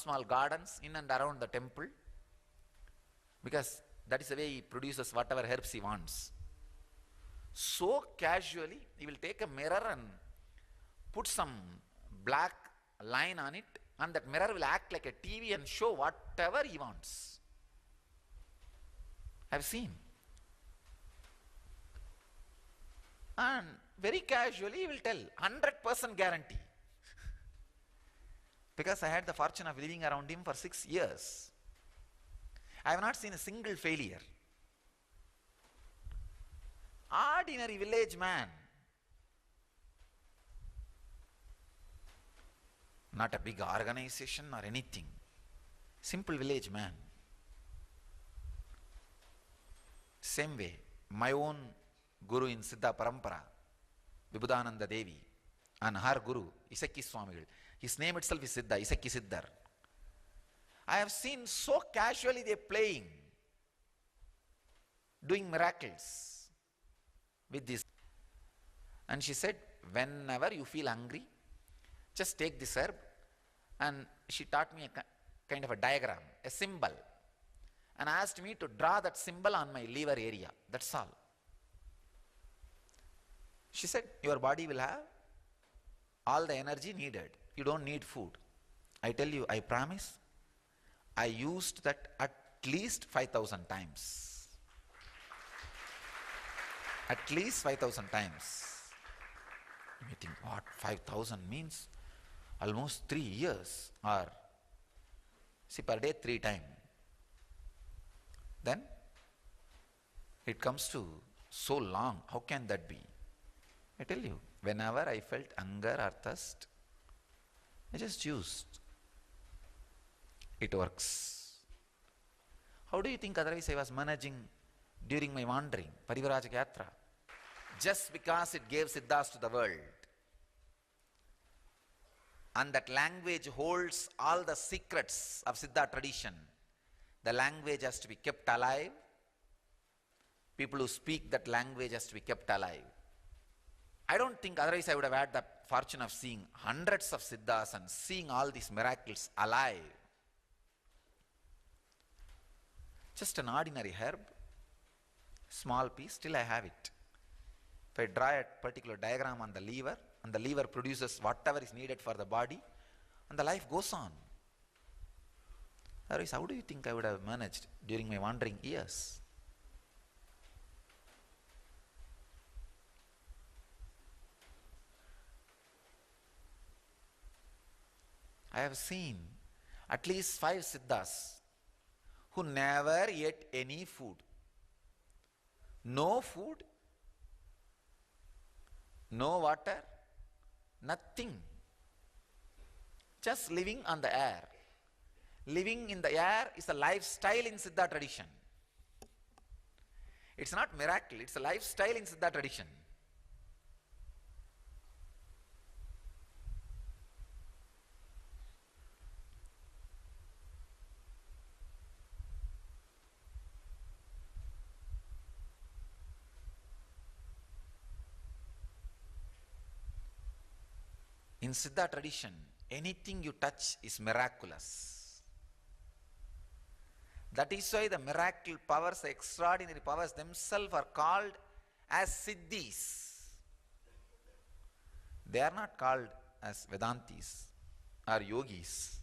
small gardens in and around the temple, because that is the way he produces whatever herbs he wants. So casually, he will take a mirror and put some black line on it, and that mirror will act like a TV and show whatever he wants. I've seen. And very casually he will tell, 100% guarantee. Because I had the fortune of living around him for 6 years. I have not seen a single failure. Ordinary village man. Not a big organization or anything. Simple village man. Same way, my own guru in Siddha Parampara, Vibhudananda Devi, and her guru, Isakki Swamigal. His name itself is Siddha, Isakki Siddhar. I have seen so casually they playing, doing miracles with this. And she said, whenever you feel hungry, just take this herb. And she taught me a kind of a diagram, a symbol, and asked me to draw that symbol on my liver area. That's all. She said, your body will have all the energy needed. You don't need food. I tell you, I promise, I used that at least 5,000 times. At least 5,000 times. You think, what, 5,000 means? Almost 3 years, or see, per day 3 times. Then it comes to so long. How can that be? I tell you, whenever I felt hunger or thirst, I just used. It works. How do you think otherwise I was managing during my wandering, Parivrajaka Yatra? Just because it gave siddhas to the world. And that language holds all the secrets of Siddha tradition. The language has to be kept alive. People who speak that language has to be kept alive. I don't think otherwise I would have had the fortune of seeing hundreds of siddhas and seeing all these miracles alive. Just an ordinary herb, small piece, still I have it. If I draw a particular diagram on the liver, and the liver produces whatever is needed for the body, and the life goes on. Otherwise, how do you think I would have managed during my wandering years? I have seen at least 5 siddhas who never ate any food. No food, no water, nothing. Just living on the air. Living in the air is a lifestyle in Siddha tradition. It's not miracle, it's a lifestyle in Siddha tradition. In Siddha tradition, anything you touch is miraculous. That is why the miracle powers, the extraordinary powers themselves are called as siddhis. They are not called as Vedantis or yogis.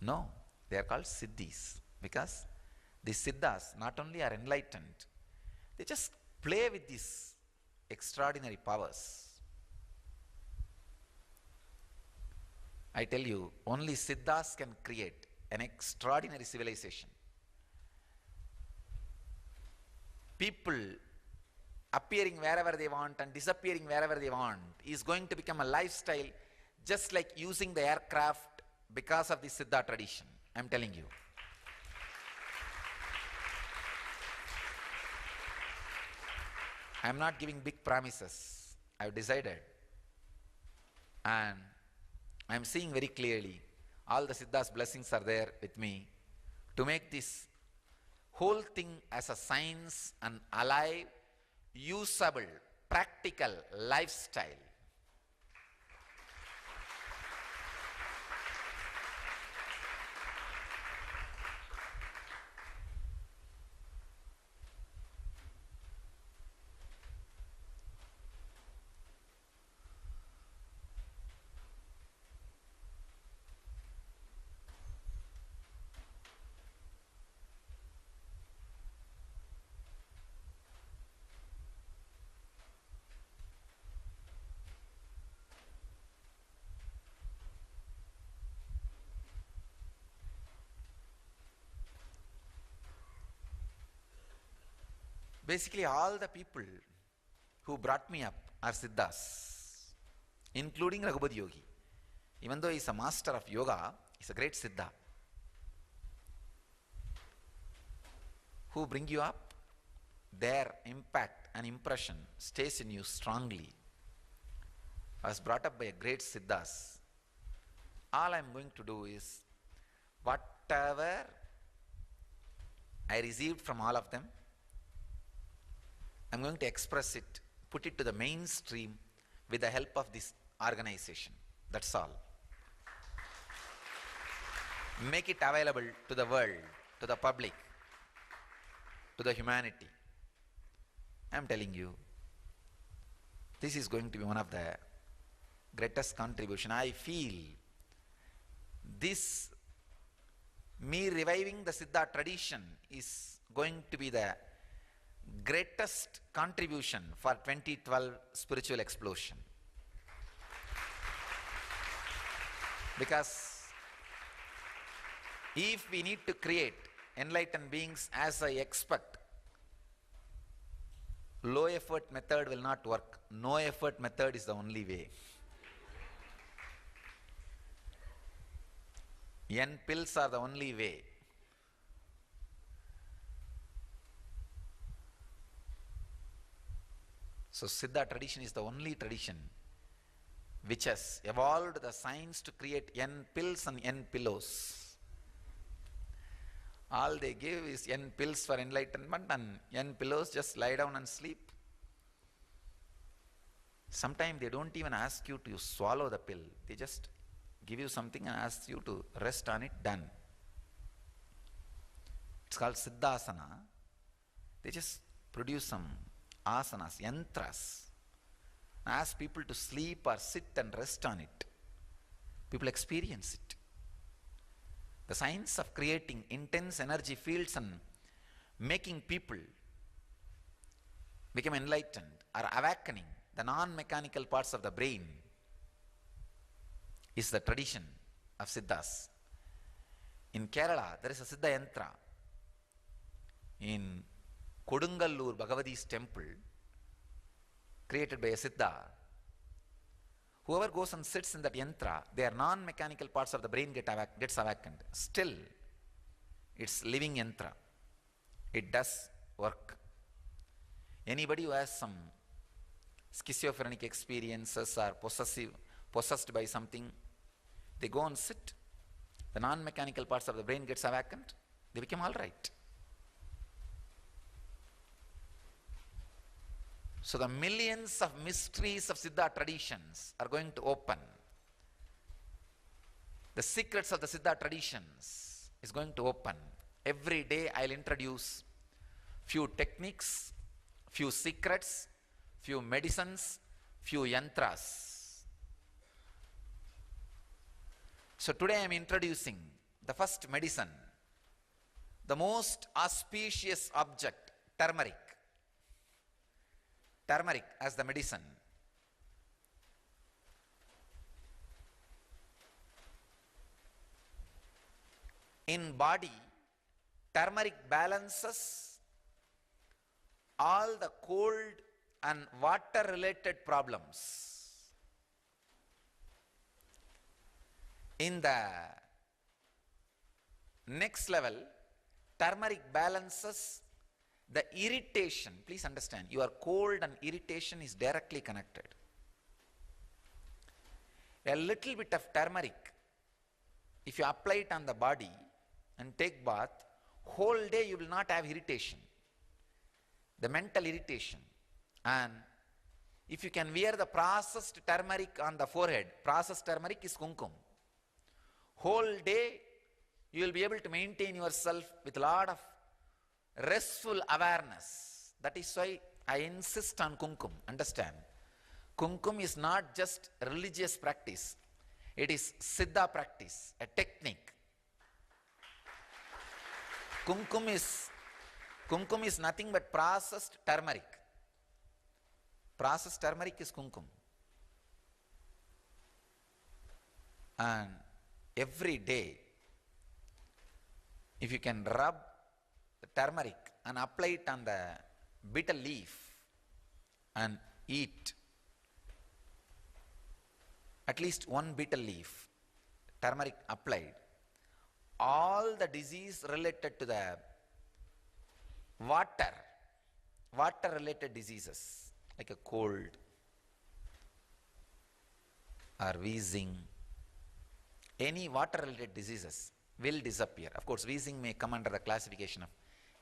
No, they are called siddhis because the siddhas not only are enlightened, they just play with these extraordinary powers. I tell you, only siddhas can create an extraordinary civilization. People appearing wherever they want and disappearing wherever they want is going to become a lifestyle, just like using the aircraft because of the Siddha tradition. I am telling you. I am not giving big promises. I have decided. And I am seeing very clearly, all the Siddha's blessings are there with me to make this whole thing as a science and alive, usable, practical lifestyle. Basically, all the people who brought me up are Siddhas, including Raghupati Yogi. Even though he is a master of yoga, he is a great Siddha. Who bring you up, their impact and impression stays in you strongly. I was brought up by a great Siddhas. All I am going to do is, whatever I received from all of them, I am going to express it, put it to the mainstream with the help of this organization. That's all. Make it available to the world, to the public, to the humanity. I am telling you, this is going to be one of the greatest contribution. I feel this, me reviving the Siddha tradition, is going to be the greatest contribution for 2012 spiritual explosion. Because if we need to create enlightened beings as I expect, low effort method will not work. No effort method is the only way. N pills are the only way. So Siddha tradition is the only tradition which has evolved the science to create N pills and N pillows. All they give is N pills for enlightenment and N pillows, just lie down and sleep. Sometimes they don't even ask you to swallow the pill. They just give you something and ask you to rest on it, done. It's called Siddhasana. They just produce some asanas, yantras, and ask people to sleep or sit and rest on it. People experience it. The science of creating intense energy fields and making people become enlightened or awakening the non-mechanical parts of the brain is the tradition of Siddhas. In Kerala, there is a Siddha Yantra. In Kodungallur Bhagavati's temple, created by a Siddha, whoever goes and sits in that yantra, their non-mechanical parts of the brain gets awakened. Still, it's living yantra. It does work. Anybody who has some schizophrenic experiences or possessed by something, they go and sit. The non-mechanical parts of the brain gets awakened. They become all right. So the millions of mysteries of Siddha traditions are going to open. The secrets of the Siddha traditions is going to open. Every day I'll introduce few techniques, few secrets, few medicines, few yantras. So today I'm introducing the first medicine, the most auspicious object, turmeric. Turmeric as the medicine. In body, turmeric balances all the cold and water related problems. In the next level, turmeric balances the irritation. Please understand, your cold and irritation is directly connected. A little bit of turmeric, if you apply it on the body and take bath, whole day you will not have irritation, the mental irritation. And if you can wear the processed turmeric on the forehead, processed turmeric is kumkum. Whole day you will be able to maintain yourself with a lot of restful awareness. That is why I insist on kumkum. Understand? Kumkum is not just religious practice. It is Siddha practice, a technique. Kumkum is nothing but processed turmeric. Processed turmeric is kumkum. And every day, if you can rub the turmeric and apply it on the bit a leaf and eat at least one betel leaf, turmeric applied, all the disease related to the water related diseases like a cold or wheezing, any water related diseases will disappear. Of course, wheezing may come under the classification of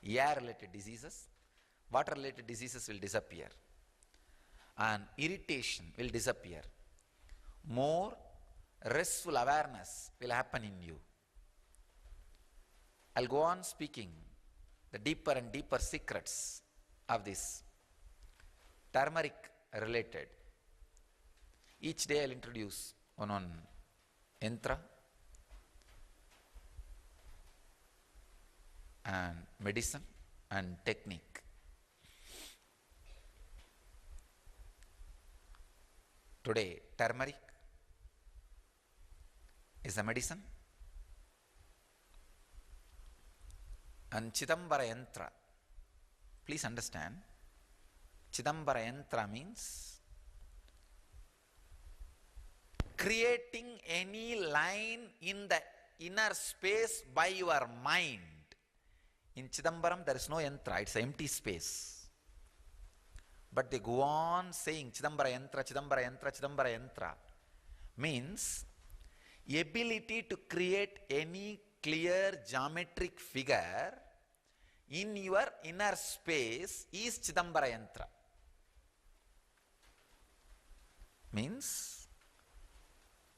air related diseases. Water related diseases will disappear and irritation will disappear. More restful awareness will happen in you. I'll go on speaking the deeper and deeper secrets of this turmeric related. Each day I'll introduce one yantra and medicine and technique. Today, turmeric is a medicine and Chidambara yantra. Please understand, Chidambara yantra means creating any line in the inner space by your mind. In Chidambaram there is no yantra, it's an empty space. But they go on saying Chidambara yantra, Chidambara yantra, Chidambara yantra means ability to create any clear geometric figure in your inner space is Chidambara yantra. Means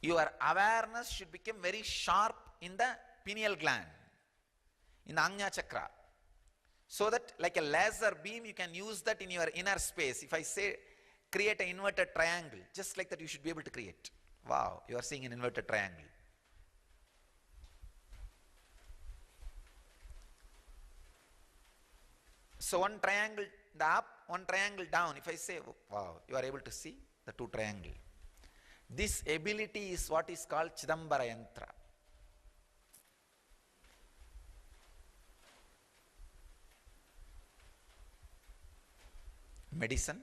your awareness should become very sharp in the pineal gland, in the Ajna chakra, so that like a laser beam you can use that in your inner space. If I say create an inverted triangle, just like that you should be able to create. Wow, you are seeing an inverted triangle. So one triangle the up, one triangle down. If I say, oh, wow, you are able to see the two triangles. This ability is what is called Chidambara yantra. Medicine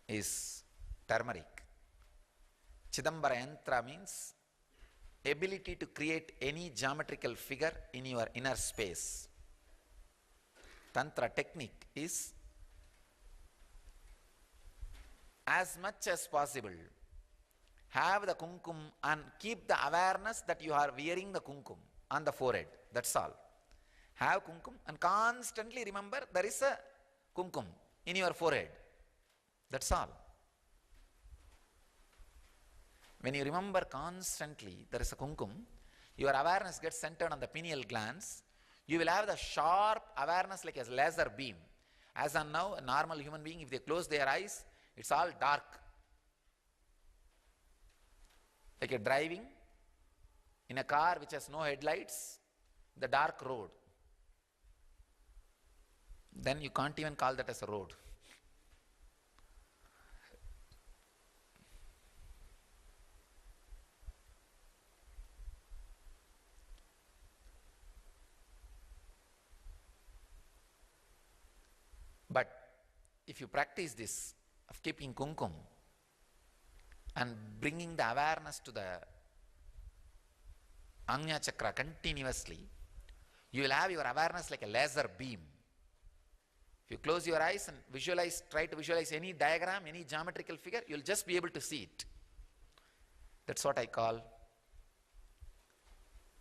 is turmeric. Chidambara yantra means ability to create any geometrical figure in your inner space. Tantra technique is as much as possible have the kumkum and keep the awareness that you are wearing the kumkum on the forehead. That's all. Have kumkum and constantly remember there is a kumkum in your forehead. That's all. When you remember constantly there is a kumkum, your awareness gets centered on the pineal glands. You will have the sharp awareness like a laser beam. As on now, a normal human being, if they close their eyes, it's all dark. Like you're driving in a car which has no headlights, the dark road. Then you can't even call that as a road. But if you practice this of keeping kumkum and bringing the awareness to the Ajna chakra continuously, you will have your awareness like a laser beam. If you close your eyes and visualize, try to visualize any diagram, any geometrical figure, you will just be able to see it. That's what I call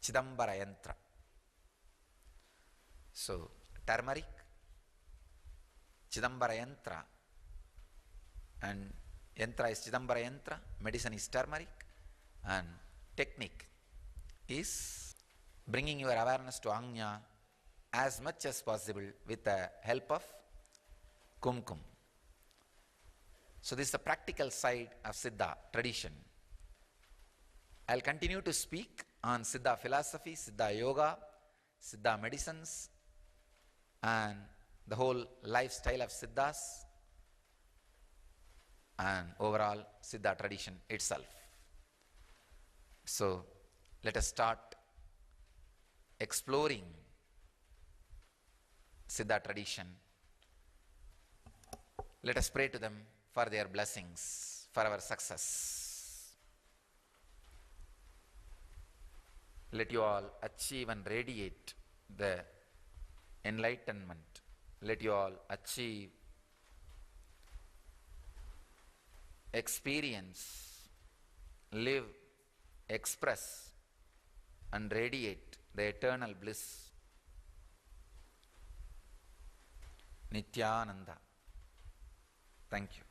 Chidambara yantra. So, turmeric, Chidambara yantra, and yantra is Chidambara yantra, medicine is turmeric, and technique is bringing your awareness to Ajna as much as possible with the help of kumkum. So this is the practical side of Siddha tradition. I'll continue to speak on Siddha philosophy, Siddha yoga, Siddha medicines, and the whole lifestyle of Siddhas, and overall Siddha tradition itself. So let us start exploring Siddha tradition Let us pray to them for their blessings, for our success. Let you all achieve and radiate the enlightenment. Let you all achieve, experience, live, express, and radiate the eternal bliss. Nityananda. Thank you.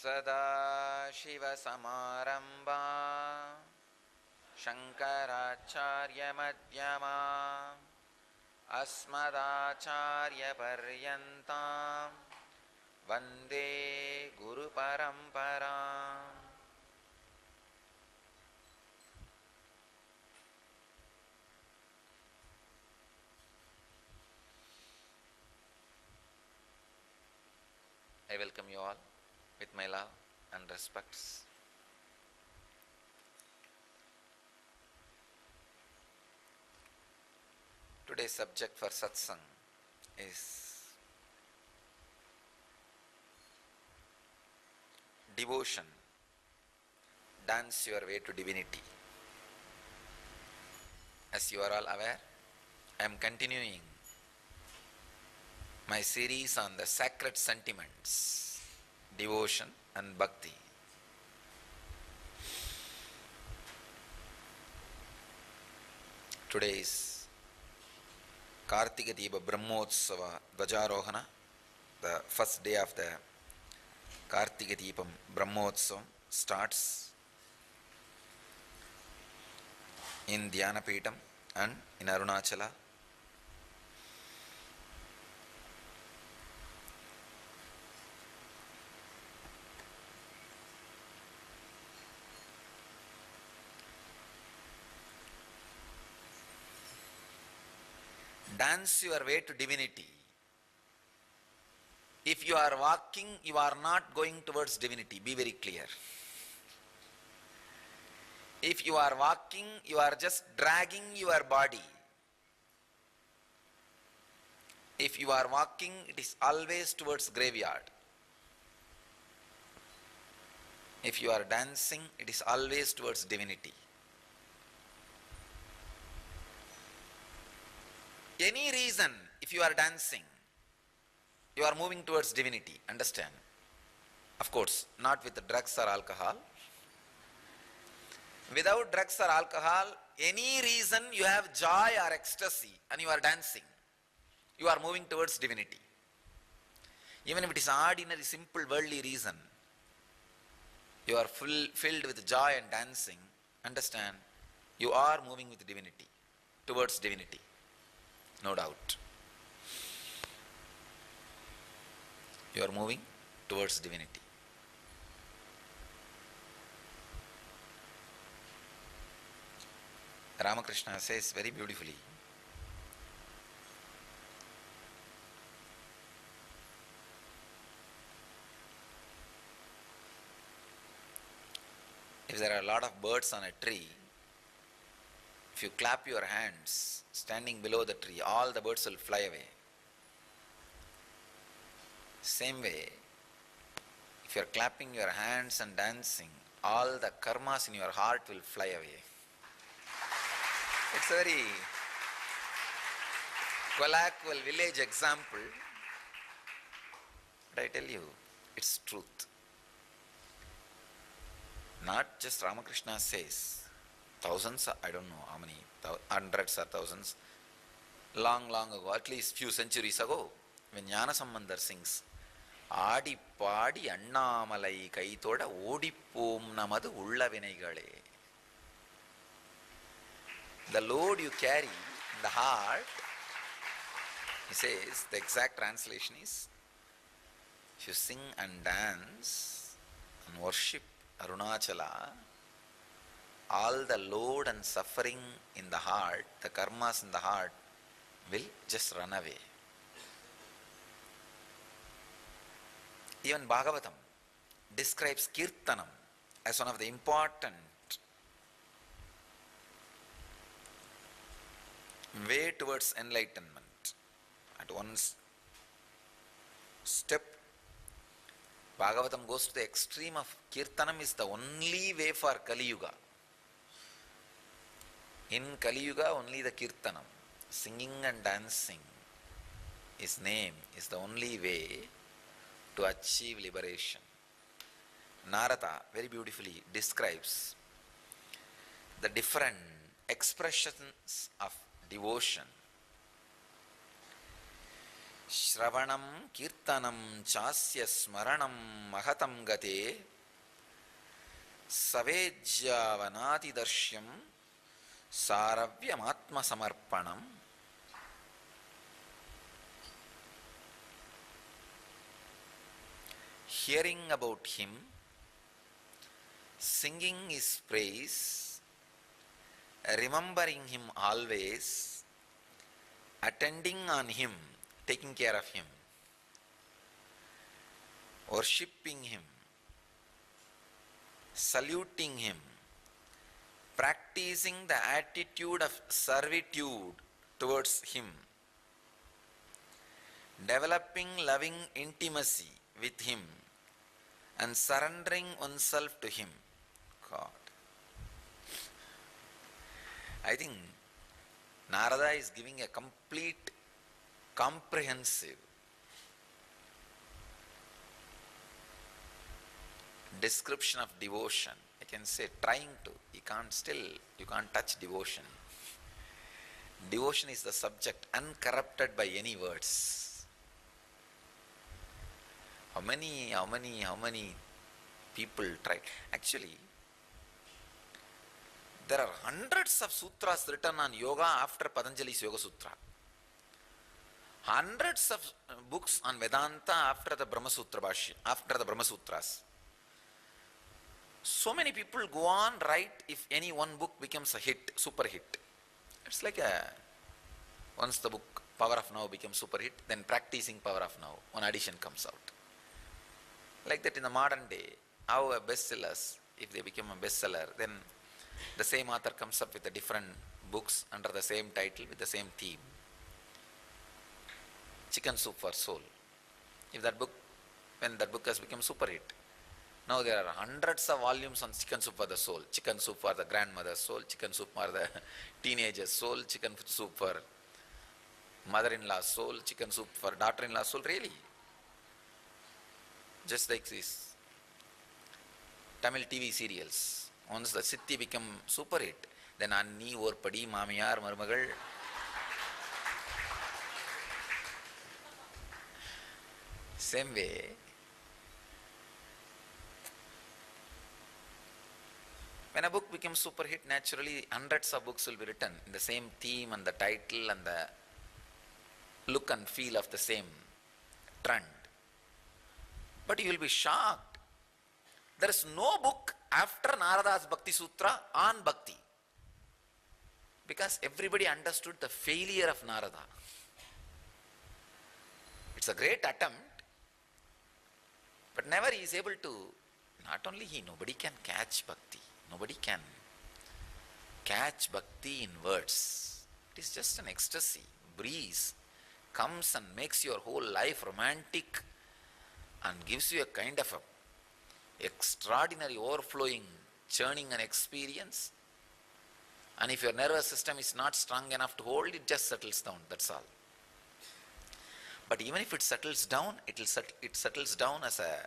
Sadashivasamarambha Shankaracharya-madhyama Asmadacharya-paryantam Vande Guru-paramparam. I welcome you all with my love and respects. Today's subject for satsang is devotion. Dance your way to divinity. As you are all aware, I am continuing my series on the sacred sentiments, devotion and bhakti. Today is Kartika Deepa Brahmotsava Dvajarohana, the first day of the Kartika Deepam Brahmotsavam starts in Dhyanapeetham and in Arunachala. Dance your way to divinity. If you are walking, you are not going towards divinity. Be very clear. If you are walking, you are just dragging your body. If you are walking, it is always towards graveyard. If you are dancing, it is always towards divinity. Any reason, if you are dancing, you are moving towards divinity, understand? Of course, not with drugs or alcohol. Without drugs or alcohol, any reason you have joy or ecstasy and you are dancing, you are moving towards divinity. Even if it is ordinary, simple, worldly reason, you are filled with joy and dancing, understand, you are moving with divinity, towards divinity. no doubt. You are moving towards divinity. Ramakrishna says very beautifully, if there are a lot of birds on a tree, if you clap your hands standing below the tree, all the birds will fly away. Same way, if you are clapping your hands and dancing, all the karmas in your heart will fly away. It's a very colloquial village example, but I tell you, it's truth. Not just Ramakrishna says, thousands, I don't know how many, hundreds or thousands, long ago, at least few centuries ago, when Jnana Sambandar sings, ஆடி பாடி அண்ணாமலை கைதொட ஓடிப்போம் நமது உள்ள வினைகளே. The load you carry in the heart, he says, the exact translation is, if you sing and dance and worship Arunachala, all the load and suffering in the heart, the karmas in the heart, will just run away. Even Bhagavatam describes Kirtanam as one of the important way towards enlightenment. At one step, Bhagavatam goes to the extreme of Kirtanam is the only way for Kali Yuga. In Kali Yuga, only the Kirtanam, singing and dancing, his name is the only way to achieve liberation. Narada very beautifully describes the different expressions of devotion. Shravanam kirtanam chasya smaranam mahatam gate savejyavanati darshyam saravyam atma samarpanam. Hearing about him, singing his praise, remembering him always, attending on him, taking care of him, worshipping him, saluting him, practicing the attitude of servitude towards him, developing loving intimacy with him, and surrendering oneself to him. God. I think Narada is giving a complete, comprehensive description of devotion. I can say trying to. You can't touch devotion. Devotion is the subject, uncorrupted by any words. How many people try? Actually, there are hundreds of sutras written on yoga after Patanjali's Yoga Sutra. Hundreds of books on Vedanta after the Brahma Sutra Bhashya, after the Brahma Sutras. So many people go on write if any one book becomes a hit, super hit. It's like once the book Power of Now becomes super hit, then Practicing Power of Now, one edition comes out. Like that in the modern day, how a bestsellers, if they become a bestseller, then the same author comes up with the different books under the same title with the same theme. Chicken Soup for Soul. When that book has become super hit, now there are hundreds of volumes on Chicken Soup for the Soul, Chicken Soup for the grandmother's soul, Chicken Soup for the teenager's soul, Chicken Soup for mother-in-law's soul, Chicken Soup for daughter-in-law's soul, really. Just like this Tamil TV serials. Once the Siddhi become super hit, then Anni, Orpadi, Mamiyar, Marmagal. Same way, when a book becomes super hit, naturally hundreds of books will be written in the same theme and the title and the look and feel of the same trend. But you will be shocked. There is no book after Narada's Bhakti Sutra on Bhakti. Because everybody understood the failure of Narada. It's a great attempt, but never he is able to, not only he, nobody can catch Bhakti. Nobody can catch Bhakti in words. It is just an ecstasy. Breeze comes and makes your whole life romantic and gives you a kind of a extraordinary overflowing, churning and experience. And if your nervous system is not strong enough to hold, it just settles down, that's all. But even if it settles down, it settles down as a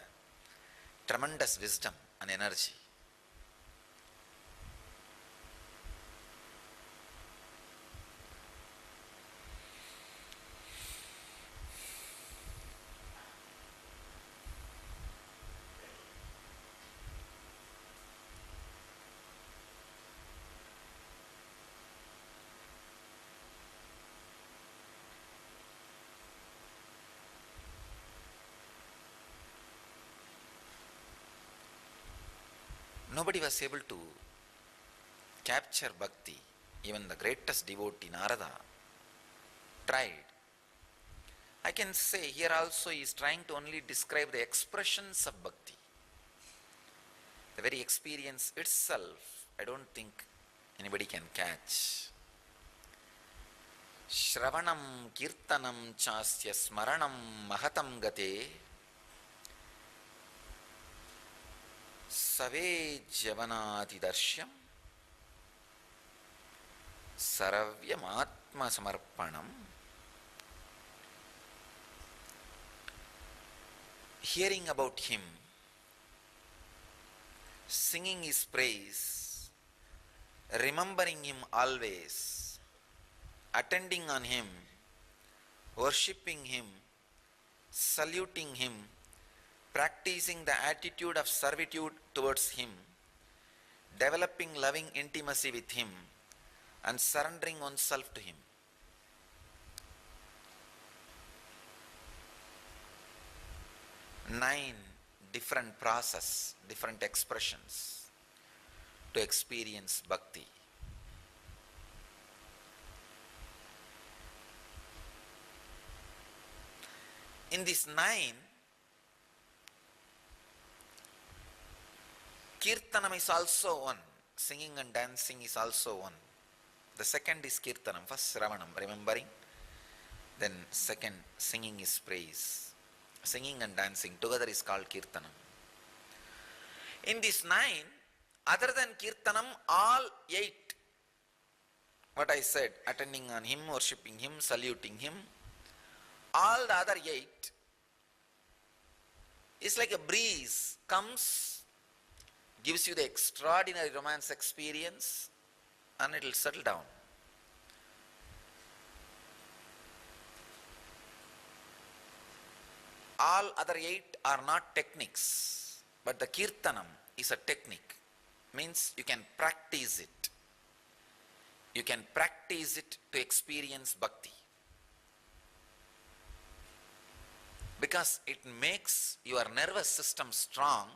tremendous wisdom and energy. Nobody was able to capture Bhakti. Even the greatest devotee, Narada, tried. I can say here also he is trying to only describe the expressions of Bhakti. The very experience itself, I don't think anybody can catch. Shravanam kirtanam chasya smaranam mahatam gate Save javanati darsyam saravyam atma samarpanam. Hearing about him, singing his praise, remembering him always, attending on him, worshipping him, saluting him, practicing the attitude of servitude towards him, developing loving intimacy with him, and surrendering oneself to him. Nine different process, different expressions to experience bhakti. In these nine, Kirtanam is also one. Singing and dancing is also one. The second is Kirtanam. First Sravanam, remembering. Then second, singing is praise. Singing and dancing together is called Kirtanam. In these nine, other than Kirtanam, all eight, what I said, attending on him, worshipping him, saluting him, all the other eight is like a breeze, comes, gives you the extraordinary romance experience, and it will settle down. All other eight are not techniques, but the Kirtanam is a technique. Means you can practice it. You can practice it to experience bhakti. Because it makes your nervous system strong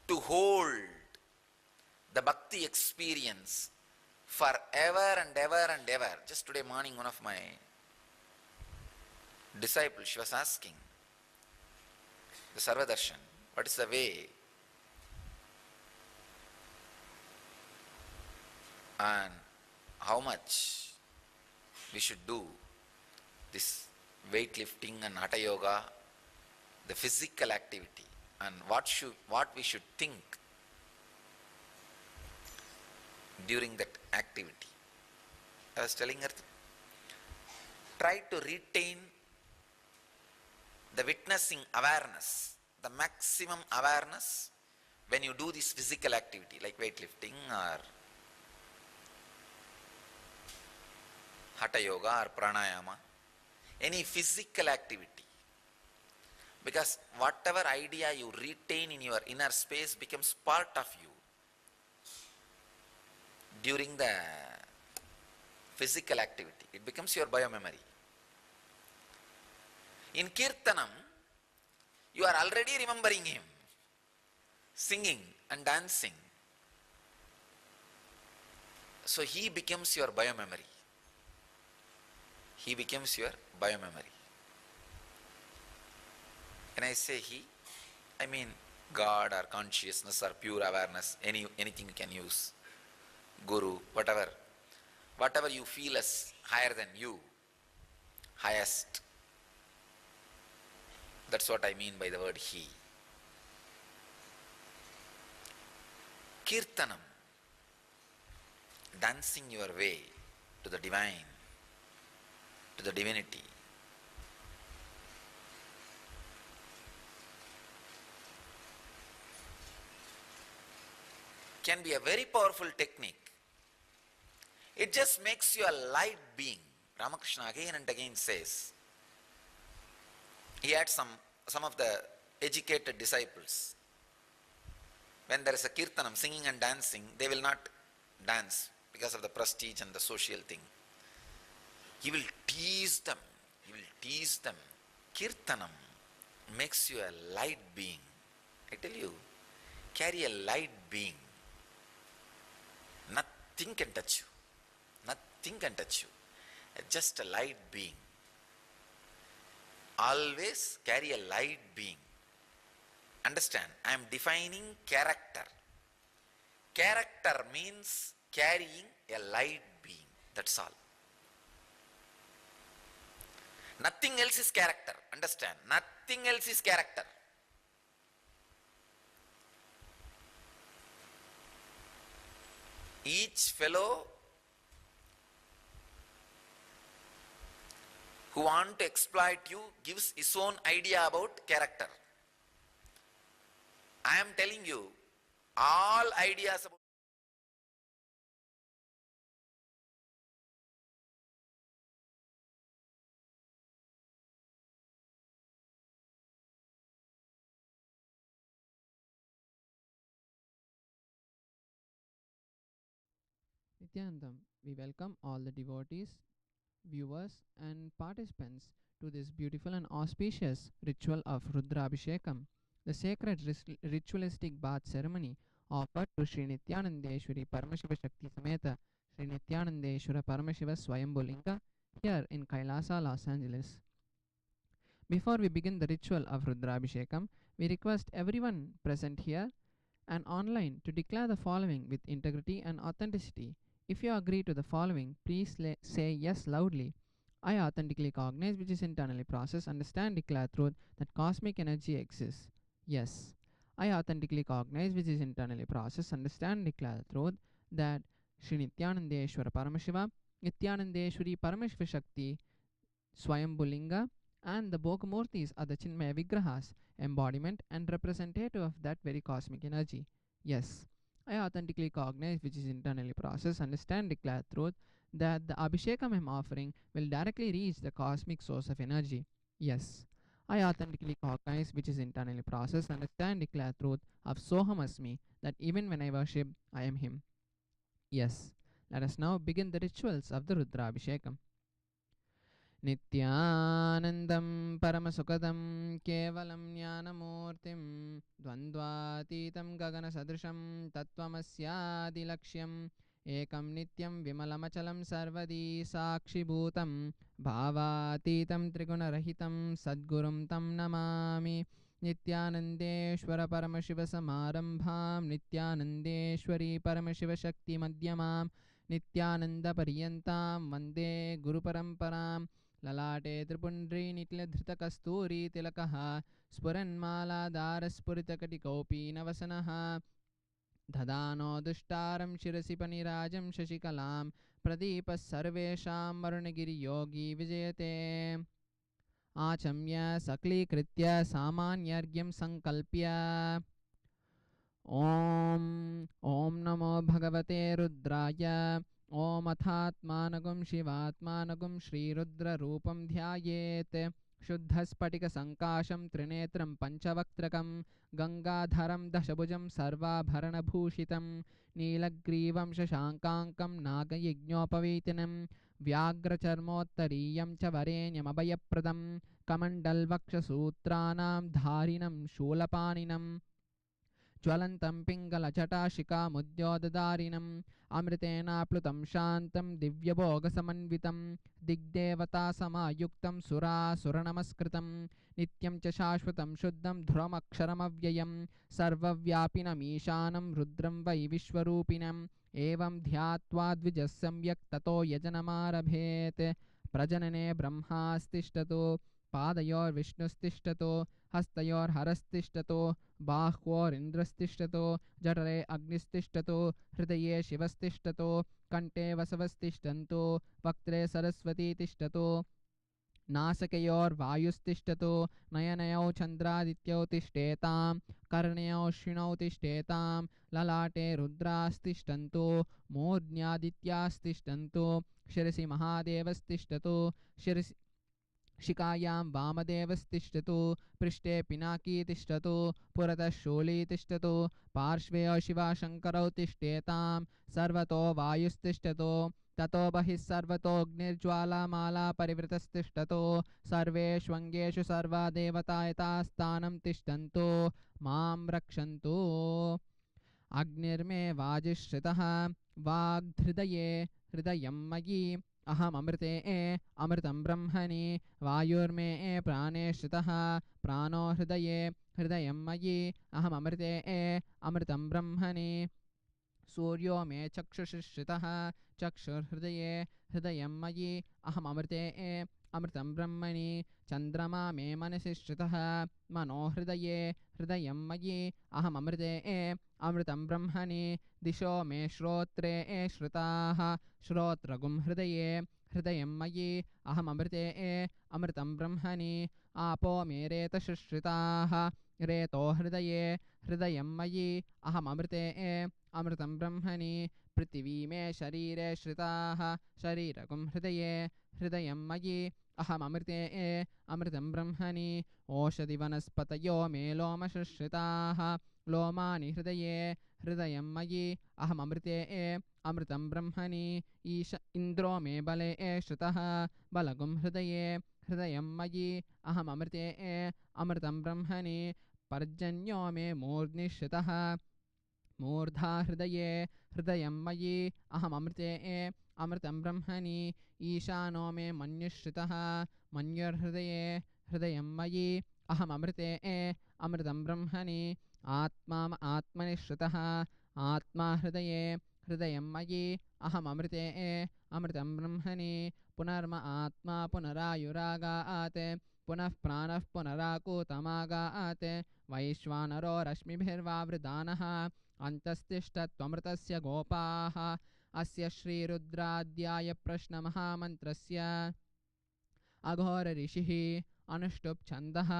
to hold the bhakti experience forever and ever and ever. Just today morning, one of my disciples, she was asking the Sarvadarshan, what is the way and how much we should do this weightlifting and hatha yoga, the physical activity, and what we should think during that activity. I was telling her, try to retain the witnessing awareness, the maximum awareness when you do this physical activity like weightlifting or hatha yoga or pranayama, any physical activity. Because whatever idea you retain in your inner space becomes part of you during the physical activity. It becomes your biomemory. In Kirtanam, you are already remembering him, singing and dancing. So he becomes your biomemory. He becomes your biomemory. When I say he, I mean God or consciousness or pure awareness, anything you can use. Guru, whatever. Whatever you feel as higher than you, highest. That's what I mean by the word he. Kirtanam, dancing your way to the divine, to the divinity. Can be a very powerful technique. It just makes you a light being. Ramakrishna again and again says, he had some of the educated disciples. When there is a kirtanam, singing and dancing, they will not dance because of the prestige and the social thing. He will tease them. He will tease them. Kirtanam makes you a light being. I tell you, carry a light being. Nothing can touch you. Nothing can touch you. Just a light being. Always carry a light being. Understand, I am defining character. Character means carrying a light being. That's all. Nothing else is character. Understand, nothing else is character. Each fellow who want to exploit you gives his own idea about character. I am telling you, all ideas about Nityanandam, we welcome all the devotees, viewers, and participants to this beautiful and auspicious ritual of Rudrabhishekam, the sacred ritualistic bath ceremony offered to Sri Nityanandeshwari Paramashiva Shakti Sameta Sri Nityanandeshwara Paramashiva Swayambhulinga here in Kailasa, Los Angeles. Before we begin the ritual of Rudrabhishekam, we request everyone present here and online to declare the following with integrity and authenticity. If you agree to the following, please say yes loudly. I authentically cognize, which is internally processed, understand, declare truth that cosmic energy exists. Yes. I authentically cognize, which is internally processed, understand, declare truth that Sri Nityanandeshwara Paramashiva, Nityanandeshwari Paramashiva Shakti, Swayambhulinga, and the Bhogamurtis are the Chinmaya Vigrahas, embodiment and representative of that very cosmic energy. Yes, I authentically cognize, which is internally processed, understand, declare truth that the Abhishekam I am offering will directly reach the cosmic source of energy. Yes, I authentically cognize, which is internally processed, understand, declare truth of Soham Asmi, that even when I worship, I am Him. Yes, let us now begin the rituals of the Rudrabhishekam. नित्यानन्दं परमसुखदं केवलं ज्ञानमूर्तिं द्वन्द्वातीतं गगनसदृशं तत्त्वमस्यादिलक्ष्यम् एकं नित्यं विमलमचलं सर्वदी साक्षिभूतं भावातीतं त्रिगुणरहितं सद्गुरुं तं नमामि नित्यानन्देश्वर परमशिवसमारम्भां नित्यानन्देश्वरी परमशिवशक्तिमध्यमां नित्यानन्दपर्यन्तां वन्दे गुरुपरम्परां ललाटे त्रिपुण्ड्रीनिटिलधृतकस्तूरी तिलकः स्फुरन्मालाधारस्फुरितकटिकौपीनवसनः ददानो दुष्टारं शिरसि पनिराजं शशिकलां प्रदीपः सर्वेषां वरुणगिरियोगी विजयते आचम्य सक्लीकृत्य सामान्यर्घ्यं सङ्कल्प्य ॐ नमो भगवते रुद्राय ॐ अथात्मानगुं शिवात्मानगुं श्रीरुद्ररूपं ध्यायेत् शुद्धस्फटिकसङ्काशं त्रिनेत्रं पञ्चवक्त्रकं गङ्गाधरं दशभुजं सर्वाभरणभूषितं नीलग्रीवं शशाङ्काङ्कं नागयज्ञोपवीतिनं व्याघ्रचर्मोत्तरीयं च वरेण्यमभयप्रदं कमण्डलवक्षसूत्राणां धारिणं शूलपाणिनं ज्वलन्तं पिङ्गलजटाशिखामुद्योतधारिणम् अमृतेनाप्लुतं शान्तं दिव्यभोगसमन्वितं दिग्देवतासमायुक्तं सुरासुरनमस्कृतं नित्यं च शाश्वतं शुद्धं ध्रुवमक्षरमव्ययं सर्वव्यापिनमीशानं रुद्रं वै विश्वरूपिणम् एवं ध्यात्वा द्विजः सम्यक् ततो यजनमारभेत् प्रजनने ब्रह्मास्तिष्ठतो पादयोर्विष्णुस्तिष्ठतो हस्तयोर्हरस्तिष्ठतो बाह्वोरिन्द्रस्तिष्ठतो जठरे अग्निस्तिष्ठतो हृदये शिवस्तिष्ठतो कण्ठे वसवस्तिष्ठन्तो वक्त्रे सरस्वती तिष्ठतो नासिकयोर्वायुस्तिष्ठतो नयनयौ चन्द्रादित्यौ तिष्ठेतां कर्णयोऽश्विनौ तिष्ठेतां ललाटे रुद्रास्तिष्ठन्तो मूर्ध्न्यादित्यास्तिष्ठन्तो शिरसि महादेवस्तिष्ठतो शिरसि शिखायां वामदेवस्तिष्ठतो पृष्ठे पिनाकी तिष्ठतो पुरतः शूली तिष्ठतो पार्श्वे शिवाशङ्करौ तिष्ठेतां सर्वतो वायुस्तिष्ठतो ततो बहिः सर्वतोऽग्निर्ज्वालामाला परिवृतस्तिष्ठतो सर्वेष्वङ्गेषु सर्वा देवता यथास्थानं तिष्ठन्तो मां रक्षन्तु अग्निर्मे वाजिश्रितः वाग्हृदये हृदयं मयि अहममृते अमृतं ब्रह्मणि वायुर्मे प्राणे श्रितः प्राणो हृदये हृदयं मयि अहममृते अमृतं ब्रह्मणि सूर्यो मे चक्षुषि श्रितः चक्षुर्हृदये हृदयं मयि अहममृते अमृतं ब्रह्मणि चन्द्रमा मे मनसि श्रितः मनो हृदये हृदयं मयि अहममृते अमृतं ब्रह्मणि दिशो मे श्रोत्रे श्रुताः श्रोत्रगुं हृदये हृदयं मयि अहममृते अमृतं ब्रह्मणि आपो मे रेतशुश्रिताः रेतो हृदये हृदयं मयि अहममृते अमृतं ब्रह्मणि पृथिवी मे शरीरे श्रिताः शरीरगुं हृदये हृदयं मयि अहममृते अमृतं ब्रह्मणि ओषधिवनस्पतयो मे लोमशुश्रिताः लोमानि हृदये हृदयं मयि अहममृते अमृतं ब्रह्मणि इन्द्रो मे बले श्रितः बलगुं हृदये हृदयं मयि अहममृते अमृतं ब्रह्मणि पर्जन्यो मे मूर्ध्नि श्रितः मूर्धा हृदये हृदयं मयि अहममृते अमृतं ब्रह्मणि ईशानो मे मन्युश्रितः मन्युर्हृदये हृदयं मयि अहममृते अमृतं ब्रह्मणि आत्मा आत्मनि श्रितः आत्मा हृदये हृदयं मयि अहममृते अमृतं ब्रह्मणि पुनर्म आत्मा पुनरायुरागात् पुनः प्राणः पुनराकूतमागात् वैश्वानरो रश्मिभिर्वावृदानः अन्तस्तिष्ठत्वमृतस्य गोपाः अस्य श्रीरुद्राध्याय प्रश्नमहामन्त्रस्य अघोरऋषिः अनुष्टुप् छन्दः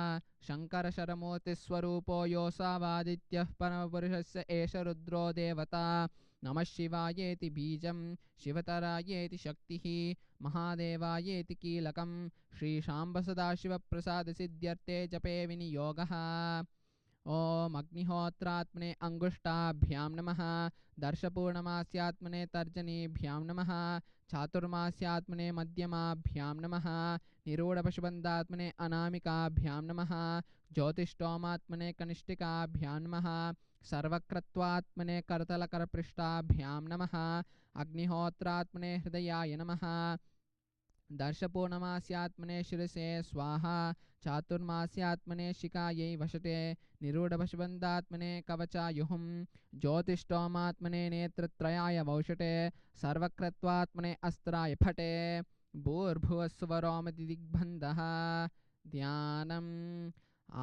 शङ्करशरमूर्तिस्वरूपो योऽसावादित्यः परमपुरुषस्य एष रुद्रो देवता नमः शिवायेति बीजं शिवतरायेति शक्तिः महादेवायेति कीलकं श्रीशाम्बसदाशिवप्रसादसिद्ध्यर्थे जपे विनियोगः ॐ अग्निहोत्रात्मने अङ्गुष्ठाभ्यां नमः दर्शपूर्णमास्यात्मने तर्जनीभ्यां नमः चातुर्मास्यात्मने मध्यमाभ्यां नमः निरूढपशुबन्धात्मने अनामिकाभ्यां नमः ज्योतिष्टोमात्मने कनिष्ठिकाभ्यां नमः सर्वक्रत्वात्मने करतलकरपृष्ठाभ्यां नमः अग्निहोत्रात्मने हृदयाय नमः दर्शपूर्णमास्यात्मने शिरसे स्वाहा चातुर्मास्यात्मने शिखायै वषटे निरूढपशुबन्धात्मने कवचायुहुं ज्योतिष्टोमात्मने नेत्रत्रयाय वौषटे सर्वक्रत्वात्मने अस्त्राय फटे भूर्भुवस्सुवरोमदिग्बन्धः ध्यानम्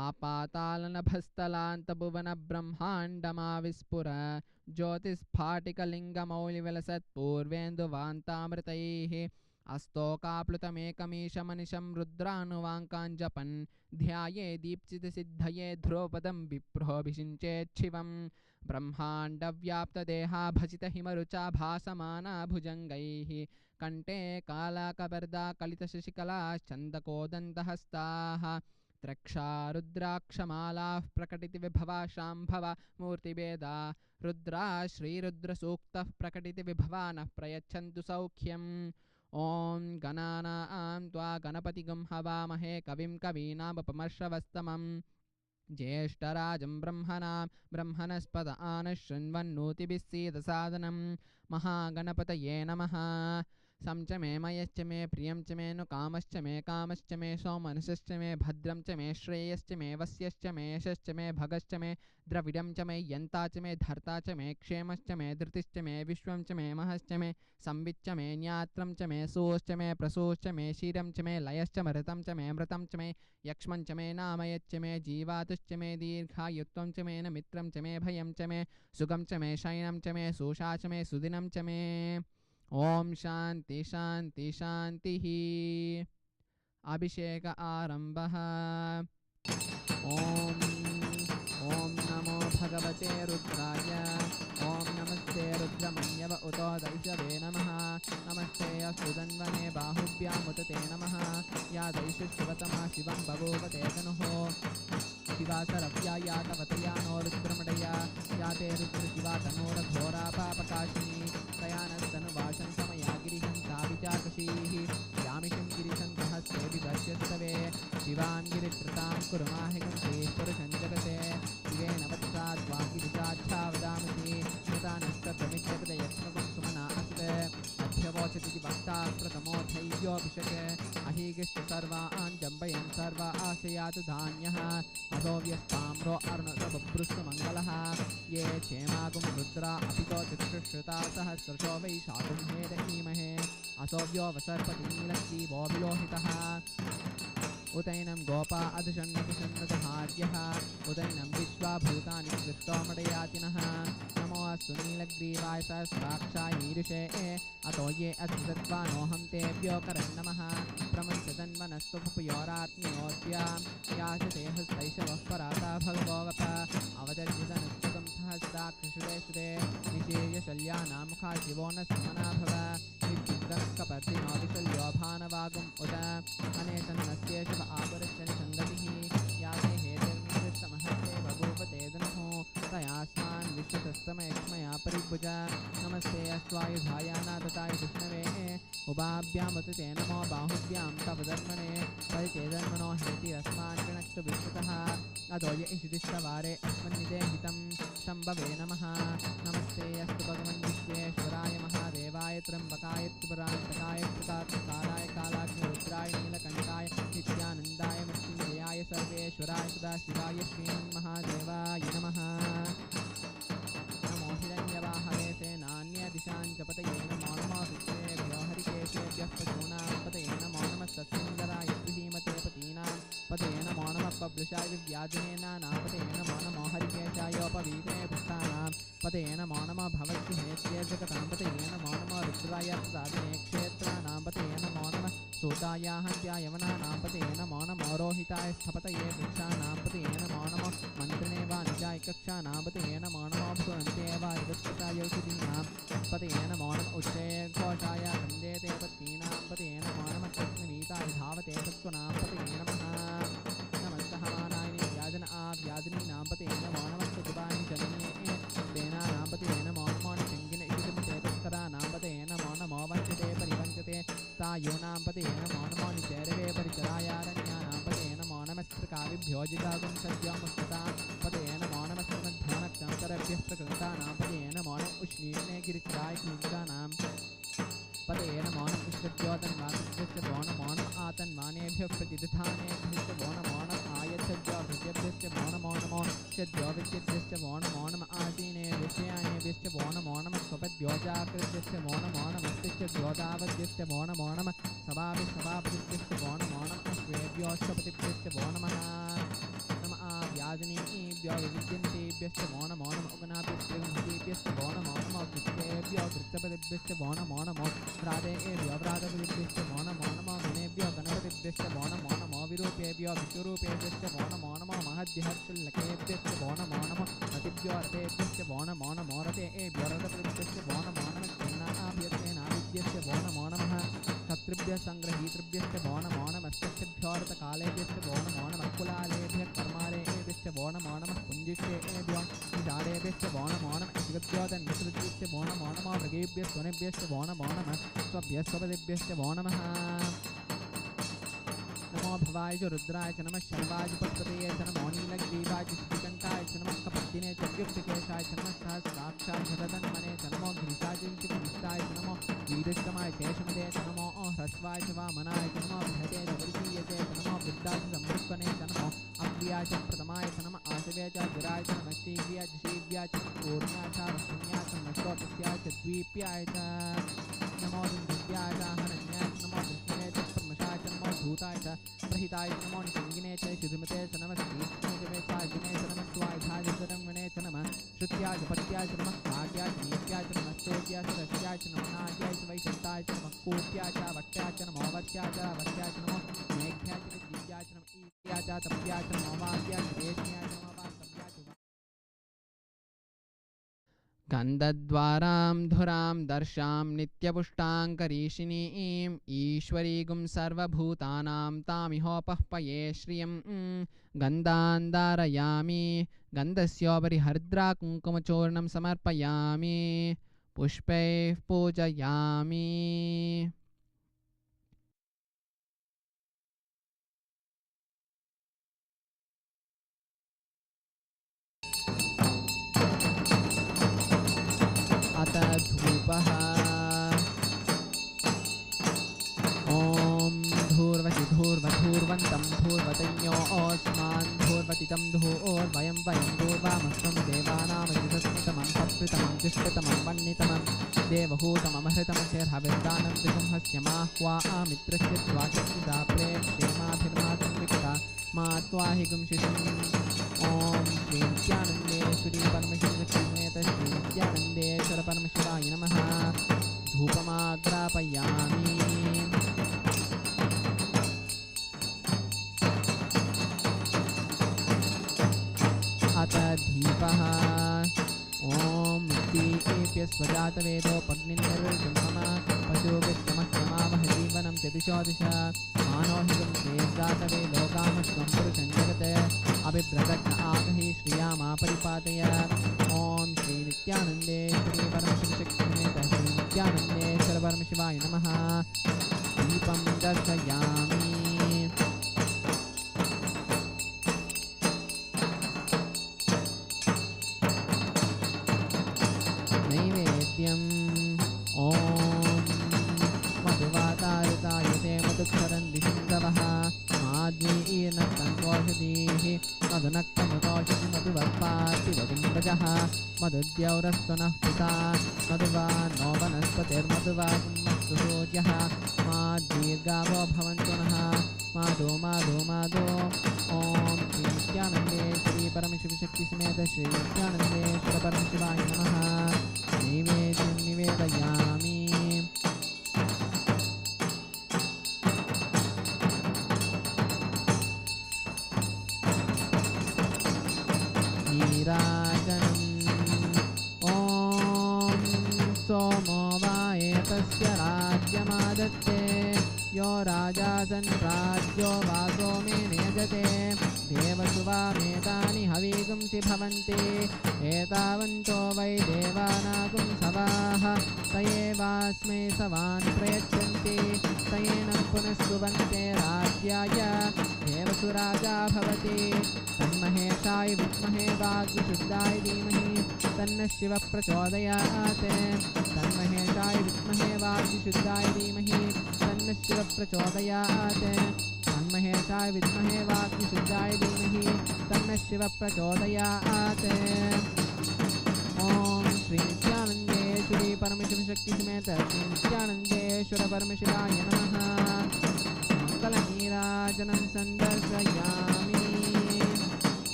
आपातालनभस्थलान्तभुवनब्रह्माण्डमाविस्फुर ज्योतिस्फाटिकलिङ्गमौलिविलसत्पूर्वेन्दुवान्तामृतैः अस्तोकाप्लुतमेकमीशमनिशं रुद्रानुवाङ्काञ्जपन् ध्याये दीप्सितसिद्धये ध्रुवपदं विप्रोऽभिषिञ्चेच्छिवं ब्रह्माण्डव्याप्तदेहा भसितहिमरुचा भासमाना भुजङ्गैः कण्ठे कालाकबर्दा कलितशशिकलाश्चन्दकोदन्तहस्ताः त्रक्षा रुद्राक्षमालाः प्रकटितविभवा शाम्भवा मूर्तिभेदा रुद्रा श्रीरुद्रसूक्तः प्रकटितविभवा नः प्रयच्छन्तु सौख्यम् ॐ गणानां त्वा गणपतिगं हवामहे कविं कवीनामुपमश्रवस्तमं ज्येष्ठराजं ब्रह्मणस्पत आनशृण्वन्नोतिभिस्सीदसादनं महागणपतये नमः सं च मे मयश्च मे प्रियं च मे नु कामश्च मे सौमनसश्च मे भद्रं च मे श्रेयश्च मे वस्यश्च मे यशश्च मे भगश्च मे द्रविडं च मे यन्ता च मे धर्ता च मे क्षेमश्च मे धृतिश्च मे विश्वं च मे महश्च मे संविच्च मे ज्ञात्रं च मे सोश्च मे प्रसोश्च मे क्षीरं च मे लयश्च मृतं च मे मृतं च मे यक्ष्मं च मे नामयच्च मे जीवातुश्च मे दीर्घायुत्वं च मे न मित्रं च मे भयं च मे सुगं च मे शयनं च मे सोषा च मे सुदिनं च मे ॐ शान्ति शान्ति शान्तिः अभिषेक आरम्भः ॐ नमो भगवते रुद्राय ॐ नमस्ते रुद्रमन्यव उतो दैषवे नमः नमस्ते अस्तु धन्वने बाहुभ्यामुत ते नमः या दैषशिवतमा शिवं बभूव ते तनुः शिवा सरव्या या तवतया नो रुद्रमडया या ते रुद्रशिवा तनोरघोरा पापकाशिनी तया नस्तनुवाशं समया गिरिहन्ताभिचाकशीः यामिषं गिरिशन्तहस्ते विदर्श्यस्तवे शिवां गिरित्रतां कुरुमाहिकं ते पुरुषं जगते शिवेन वत्साद्वा गिरिशाच्छावदामसि स्मृतानस्तप्रमित्यपदयत्नकं सुमना अस्ते अध्यवोचति वक्ता प्रथमोऽधैर्योऽभिषके अहीगिश्च सर्वान् जम्बयन् सर्वा आशयातु धान्यः अतो व्यस्ताम्रो अर्णुतबभ्रुस्तु मङ्गलः ये क्षेमागुं रुद्रा अपितो चक्षुश्रुता सहस्रशो वै शाकुं हेदहीमहे असोव्यो वसर्पति नीलग्रीवो विलोहितः उतैनं गोपा अधुषण्णतिषण्णतहार्यः उतैनं विश्वाभूतानि दृष्टोमडयातिनः नमो अस्तु नीलग्रीवाय सहस्राक्षाय ईरुषे अतो ये अद्भुतत्वानोऽहं तेभ्यो करन्नमः प्रमुञ्चतन्वनस्तुपयोरात्मयोऽद्या याचते हस्तैषवः पराता भगवोऽवप अवतर्जितनुस्तुतं सहस्राक्षुषुते श्रुते निशीर्य शल्यानामुखा शिवो न सुमना भव विद्युद्रस्कपर्दिनो विशल्यो भानवागुम् उत अनेतन्नस्ये शिव आपुरश्चनि सङ्गतिः याते हेतिर्निदृष्टमहस्ते बभूवते दनुः तयास्मान् विश्वतस्तमयक्ष्मया परिभुज नमस्ते अस्त्वायुधाय नादताय विष्णवे उभाभ्यामुत ते नमो बाहुभ्यां तव धर्मणे परिते धर्मणो हेतिरस्मान् गृणक्तु विश्वतः अधो य इषुदिष्टवारे अस्मन्निदेहितं शम्भवे नमः नमस्ते अस्तु भगवन् विश्वेश्वराय महादेवाय त्र्यम्बकाय त्रिपुरान्तकाय प्रतापकाराय कालाग्निरुद्राय नीलकण्ठाय नित्यानन्दाय मृत्युञ्जयाय सर्वेश्वराय सदाशिवाय श्रीमन्महादेवाय नमः नमो हिरण्यवाहवे सेनान्यदिशां च पतये नमो नमो विश्वेभ्यो हरिकेशेभ्यः पशूनां पतये नमो नमः सत्सुन्दराय गृहीमते पतीनां पतये नमो नमः पब्लुषाय विव्याजनेनानां पतये नमो नमो हरिकेशायोपवीते भक्तानां पतये नमो नमः भवद्भिहेत्ये जगतां पतये नमो नमो रुद्राय प्रसादिने क्षेत्राणां पतये नमो नमः सूताया हन्त्यायवनानां पतये नमो नमो रोहिताय स्थपतये वृक्षाणां पतये नमो नमः मन्त्रिणे वाणिजाय कक्षाणां पतये नमो नमो भगवन्ते वायुवत्पताय औषधीनां पतये नमो नमः उच्चये घोषाय वन्दे पत्नीनां पतये नमो नमः कृष्णवीताय धावते सत्त्वनां पतये नमः नमस्तहमानाय व्याजन व्याजनीनां पतये नमो नमः सुकुबानि जनन्ये तेनानां पतये नमो नमो निषङ्गिन इषुदिमते तस्कराणां पतये नमो नमो वञ्चते परिवञ्चते तायूनां पतये नमो नमो निचैरवे परिचरायारण्यानां पतये नमो नमस्त्रकाविभ्यो जिगागुं सद्योमुष्टतां पतये नमो नमस्त्रमध्यानक्षान्तरभ्यः प्रकृतानां पतये नमो नमः उष्णीर्णे गिरिचराय क्रूञ्जानां पतये नमो नमः इष्टद्योतन्वाकृभ्यश्च वो नमो नमः आतन्मानेभ्यः प्रतिदधानेभ्यश्च वो नमो नमः आयच्छद्योभृत्यभ्यश्च वो नमो नमो षद्योविद्यभ्यश्च वो नमो नमः आसीनेभ्यश्च वो नमो नमः स्वपद्योजाकृभ्यश्च वो नमो नमः तिष्ठद्योतावद्यश्च वो नमो नमः सभाभिसभापतिभ्यश्च वो नमो नमः अश्वेभ्योऽश्वपतिभ्यश्च वो नमः व्याजनीभ्यो विविद्यन्तेभ्यश्च वो नमो नमः उगनाभ्यश्च वो नमो नमः वृत्तेभ्यो वृत्तपतिभ्यश्च वो नमो नमो व्रातेभ्यो व्रातपतिभ्यश्च वो नमो नमो गणेभ्यो गणपतिभ्यश्च वो नमो नमो विरूपेभ्यो विश्वरूपेभ्यश्च वो नमो नमो महद्यःशुल्लकेभ्यश्च वो नमो नमो रतिभ्यो रतेभ्यश्च वो नमो नमो रतेभ्यो रथपतिभ्यश्च वो नमो नमः सेनाभ्यश्च वो नमो नमः भोक्तृभ्यः सङ्ग्रहीतृभ्यश्च वो नमो नमस्तेभ्योऽर्थकालेभ्यश्च वो नमो नमः कुलालेभ्यः कर्मालेभ्यश्च वो नमो नमः पुञ्जिष्टेभ्यो निषाडेभ्यश्च वो नमो नमः इतिगद्योतन्निसृत्यश्च वो नमो नमः मृगेभ्यः स्वनेभ्यश्च वो नमो नमः स्वभ्यः स्वपदेभ्यश्च वो नमः नमो भवाय च रुद्राय च नमः शर्वाय च पद्मपतये च नमो नीलग्रीवाय च श्रीकण्ठाय च नमः कपद्दिने च व्युक्तकेशाय च नमः सहस्राक्षाय च तदन्मने च नमो गिरिशाय च विष्णुविष्टाय च नमो वीरस्तमाय शेषमदे च नमो ह्रस्वाय च वामनाय च नमो बृहते च वरिशीयते च नमो वृद्धाय च संवृत्वने च नमो अग्र्याय च प्रथमाय च नमः आसवे च गिराय च नमः शीव्याय च शीव्याय च पूर्ण्याय च वक्षुण्याय च नश्वतस्याय च द्वीप्याय च नमो दिव्याय च हरण्याय च नमो विष्णवे च प्रमशाय च नमो भूताय च प्रहिताय च नमो निषङ्गिने च शुद्धमते च नमः तीक्ष्णे च वेचाजिने च नमः स्वायुधाय च तरङ्गणे च नमः श्रुत्याय च पत्याय च नमः काट्याय च नीत्याय च नमः स्तोत्याय च रस्याय च नमः नाट्याय च वैशन्ताय च नमः कोट्याय च वट्याय च नमो वर्ष्याय च वर्ष्याय च नमो मेघ्याय च विद्याय च नमः ईत्याय च तप्याय च नमो वाक्याय च रेश्म्याय च नमो वास्तव्याय च गन्धद्वारां धुरां दर्शां नित्यपुष्टाङ्करीषिणीं ईश्वरीगुं सर्वभूतानां तामिहोपह्पये श्रियं गन्धान् धारयामि गन्धस्योपरि हरिद्रा कुङ्कुमचूर्णं समर्पयामि पुष्पैः पूजयामि अथ धूपः ॐ धूर्वसि धूर्वधूर्वन्तं धूर्वतयो ओस्मान् धूर्वतितं धूर्वयं वयं धूर्वामस्तं देवानामजितस्मितमं सत्कृतमं दुष्कृतमं वह्नितमं देवहूतममहृतमशेर्हविर्दानं विसंहस्य माह्वामित्रस्य द्वाचक्षुषा प्रेक्षेमाभिर्मातं विक्ता मा त्वाहिगुं शिशुम् ॐ श्रीनित्यानन्देश्वरी परमशिवसमेत श्रीनित्यानन्देश्वर परमशिवाय नमः धूपमाग्रापयामि अथ दीपः ॐ मुक्तिभ्यः स्वजातवेदोपग्निर्जन्मः पशुभिस्तमह्यमावह जीवनं च दिशो दिश मानोहितं चेद्जातवे लोकामश्वं पुरुषं जगत् अभिभ्रतज्ञ आगहि श्रियामा परिपातय ॐ श्रीनित्यानन्देश्वरी परमशिवशक्तिसमेत श्रीनित्यानन्देश्वर परमशिवाय नमः दीपं दर्शयामि नैवेद्यम् ॐ मधुवातारुतायते मधुक्षरन्ति सिन्धवः माद्वीर्नक्तङ्गोषधीः मधुनक्तमुतोषधि मधुवत्पातिवगुम्बजः मधुद्यौरस्तु नः पिता मधुवा नो वनस्पतिर्मधुवागुम्मस्तु सूर्यः माद्वीर्गावो भवन्तु नः माधो माधो माधो ॐ श्रीनित्यानन्देश्वरी परमशिवशक्तिसमेत श्रीनित्यानन्देश्वर परमशिवाय नमः नैवेद्यं निवेदयामि नीराजनम् ॐ सोमो वा एतस्य राज्यमादत्ते यो राजा सन् राज्यो वा सोमेन यजते देवसुवामेतानि हवीगुंसि भवन्ति एतावन्तो वै देवानागुं सवाः स एवास्मै सवान् प्रयच्छन्ति स एनं पुनः सुवन्ते राज्याय देवसुराजा भवति तन्महेशाय विद्महे वाग्विशुद्धाय धीमहि तन्नः शिवः प्रचोदयात् तन्महेशाय विद्महे वाग्विशुद्धाय धीमहि तन्नः शिवः प्रचोदयात् तन्महेशाय विद्महे वाग्विशुद्धाय धीमहि तन्नः शिवः प्रचोदयात् ॐ श्रीनित्यानन्देश्वरी परमशिवशक्तिसमेत श्रीनित्यानन्देश्वर परमशिवाय नमः मङ्गलनीराजनं सन्दर्शयामि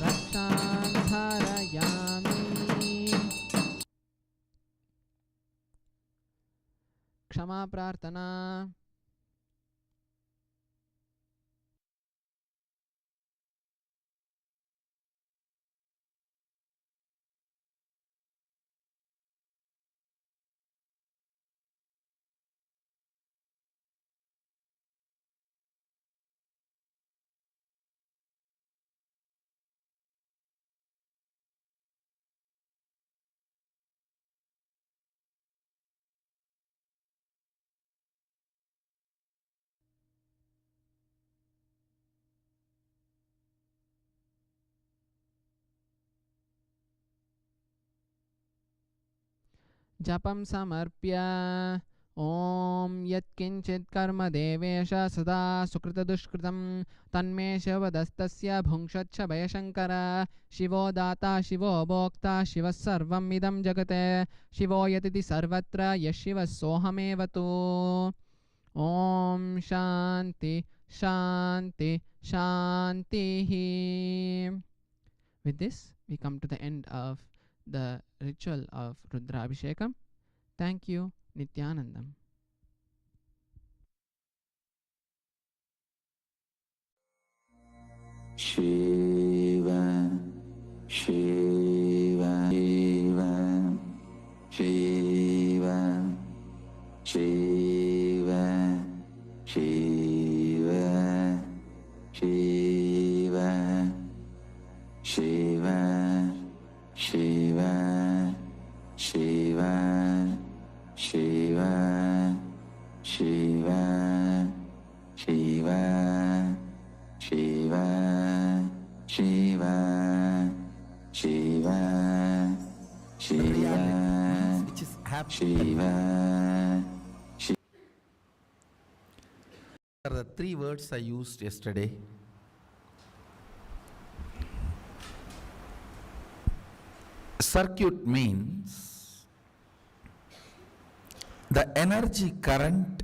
रक्षां धारयामि क्षमा प्रार्थना जपं समर्प्य ॐ यत्किञ्चित् कर्म देवेश सदा सुकृतदुष्कृतं तन्मे शिवदस्तस्य भुङ्क्षच्छ भयशङ्कर शिवो दाता शिवो भोक्ता शिवः सर्वम् इदं जगते शिवो यतिति सर्वत्र यः शिवः सोऽहमेव तु ॐ शान्ति शान्ति शान्तिः. With this, we come to the end of the ritual of Rudrabhishekam. Thank you, Nityanandam. Shiva, Shiva, Shiva, Shiva, Shiva, Shiva, Shiva, Shiva, Shiva, Shiva, Shiva, Shiva, Shiva, Shiva, Shiva, Shiva, Which is happy. Shiva. Are the three words I used yesterday. Circuit means the energy current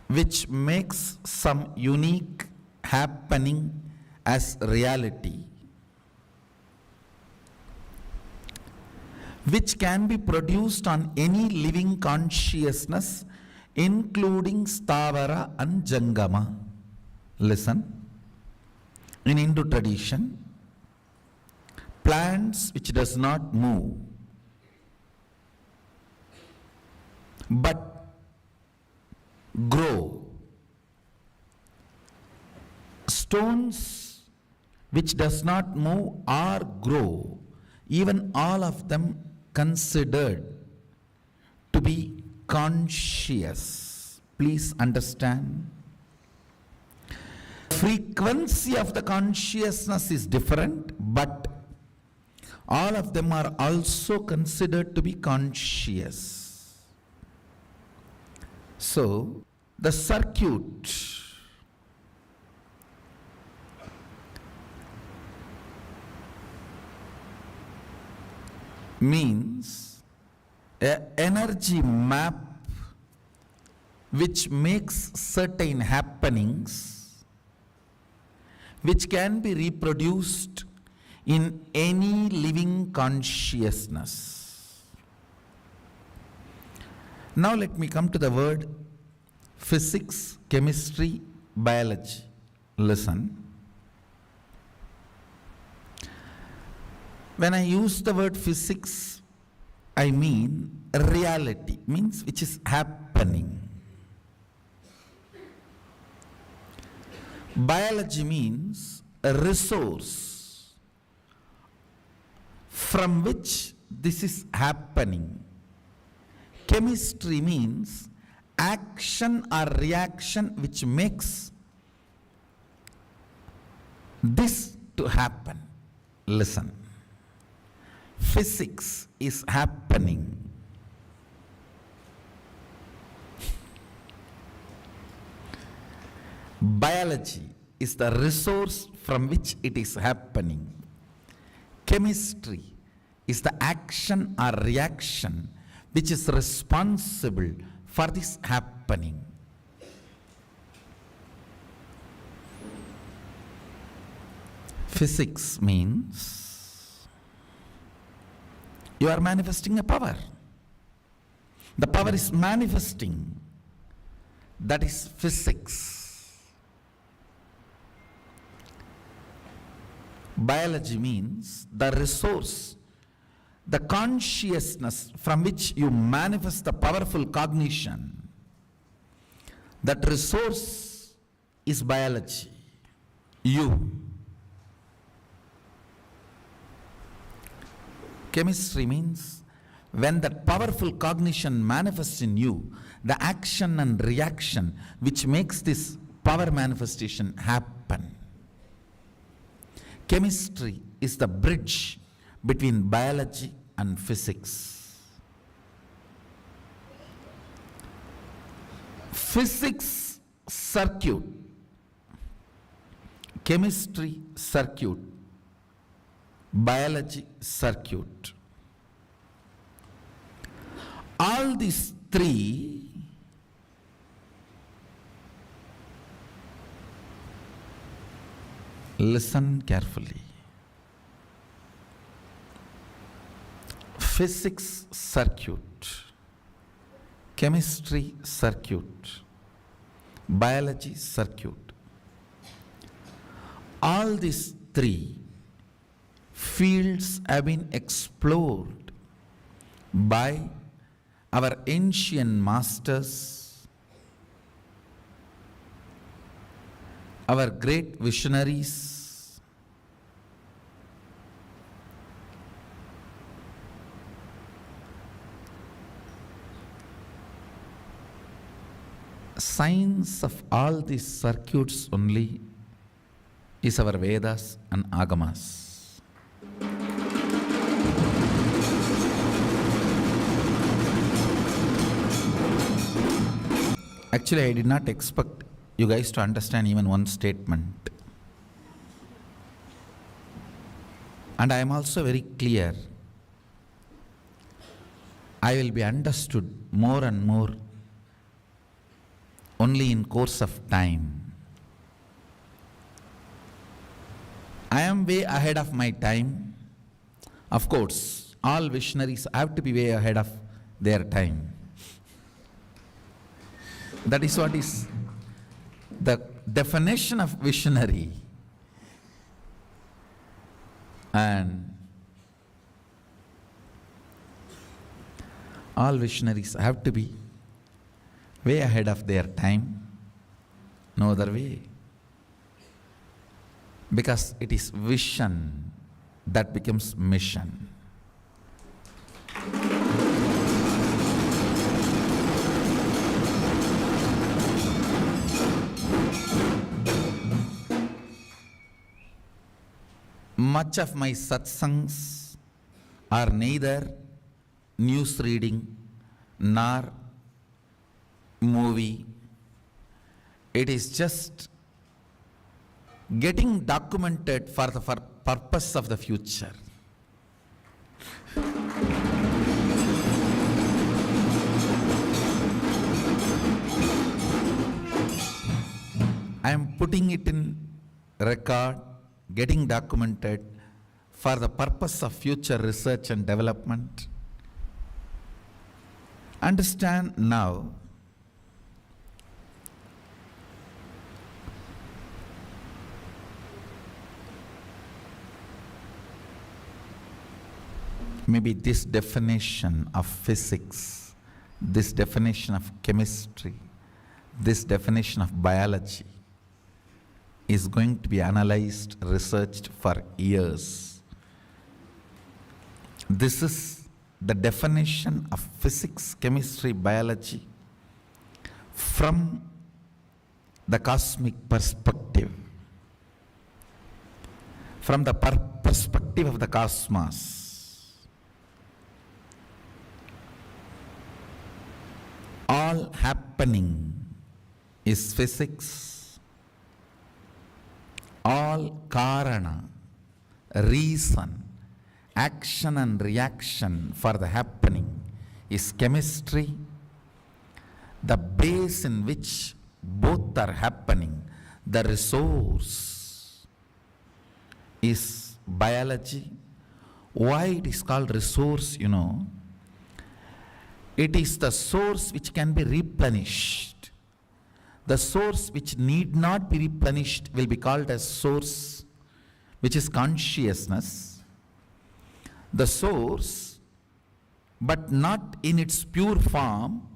which makes some unique happening as reality, which can be produced on any living consciousness, including Stavara and Jangama. Listen, in Hindu tradition, plants which does not move, but grow, stones which does not move or grow, even all of them considered to be conscious. Please understand. Frequency of the consciousness is different, but all of them are also considered to be conscious. So, the circuit means an energy map which makes certain happenings which can be reproduced in any living consciousness. Now let me come to the word physics, chemistry, biology. Listen. When I use the word physics, I mean reality, means which is happening. Biology means a resource from which this is happening. Chemistry means action or reaction which makes this to happen. Listen. Physics is happening. Biology is the resource from which it is happening. Chemistry is the action or reaction which is responsible for this happening. Physics means you are manifesting a power. The power is manifesting. That is physics. Biology means the resource, the consciousness from which you manifest the powerful cognition. That resource is biology. You. Chemistry means when that powerful cognition manifests in you, the action and reaction which makes this power manifestation happen. Chemistry is the bridge between biology and physics. physics circuit, chemistry circuit, biology circuit. All these three listen carefully. Physics circuit, chemistry circuit, biology circuit. All these three fields have been explored by our ancient masters, our great visionaries, science of all these circuits only is our Vedas and Agamas. Actually, I did not expect you guys to understand even one statement. And I am also very clear. I will be understood more and more only in course of time. I am way ahead of my time. Of course, all visionaries have to be way ahead of their time. That is what is the definition of visionary. And all visionaries have to be way ahead of their time. No other way. Because it is vision that becomes mission. Much of my satsangs are neither news reading nor movie. It is just getting documented for the purpose of the future. I am putting it in record, getting documented for the purpose of future research and development. Understand now, maybe this definition of physics, this definition of chemistry, this definition of biology is going to be analyzed, researched for years. This is the definition of physics, chemistry, biology from the cosmic perspective, from the perspective of the cosmos. All happening is physics. All karana, reason, action and reaction for the happening is chemistry. The base in which both are happening, the resource is biology. Why it is called resource, you know? It is the source which can be replenished. The source which need not be replenished will be called as source, which is consciousness. The source, but not in its pure form,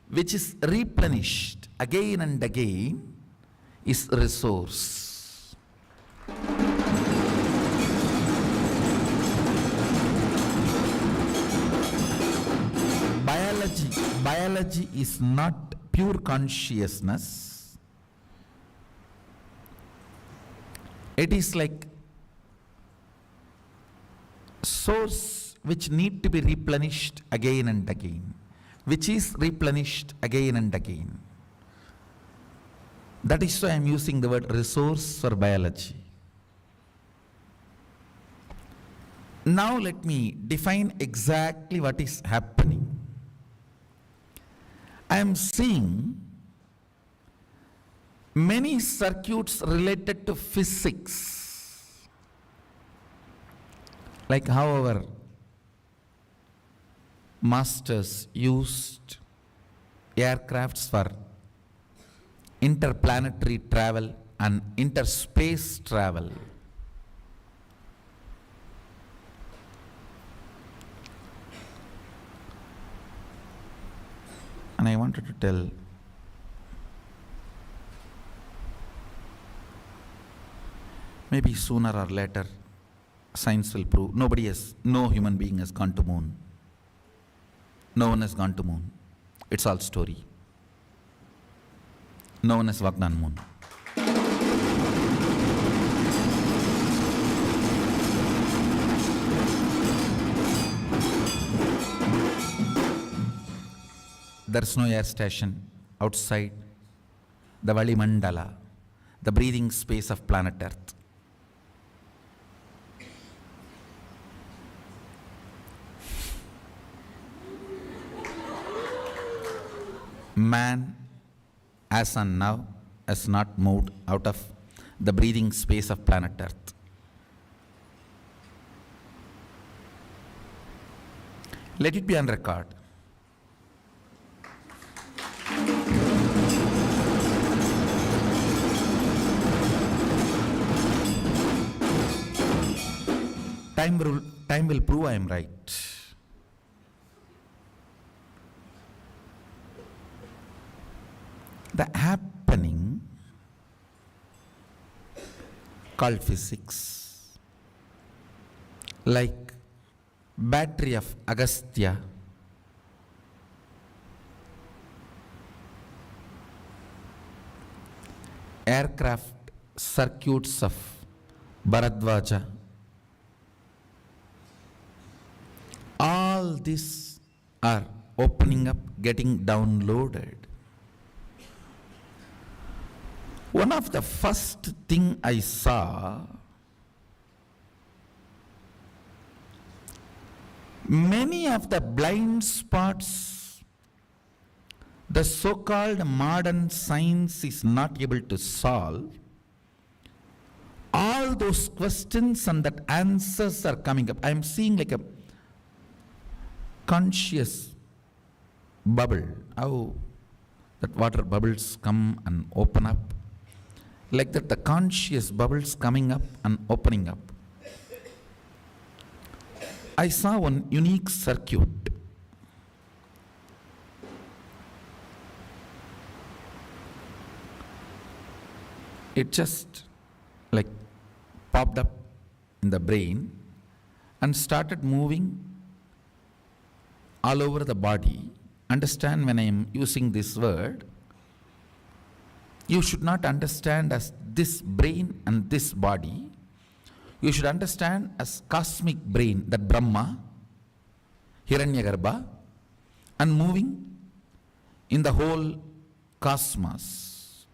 which is replenished again and again, is resource. Biology is not pure consciousness. It is like source which need to be replenished again and again, which is replenished again and again. That is why I am using the word resource for biology. Now let me define exactly what is happening. I am seeing many circuits related to physics, like how our masters used aircrafts for interplanetary travel and interspace travel. And I wanted to tell, maybe sooner or later, science will prove no human being has gone to moon. No one has gone to moon. It's all story. No one has walked on moon. There's no air station outside the Vali Mandala, the breathing space of planet Earth. Man, as on now, has not moved out of the breathing space of planet Earth. Let it be on record. Time will prove I am right. The happening called physics, like battery of Agastya, aircraft circuits of Bharadwaja, all these are opening up, getting downloaded. One of the first thing I saw, many of the blind spots the so-called modern science is not able to solve, all those questions and that answers are coming up. I am seeing like a conscious bubble, how that water bubbles come and open up. Like that, the conscious bubbles coming up and opening up. I saw one unique circuit. It just like popped up in the brain and started moving all over the body. Understand, when I am using this word, you should not understand as this brain and this body. You should understand as cosmic brain, that Brahma, Garbha, and moving in the whole cosmos.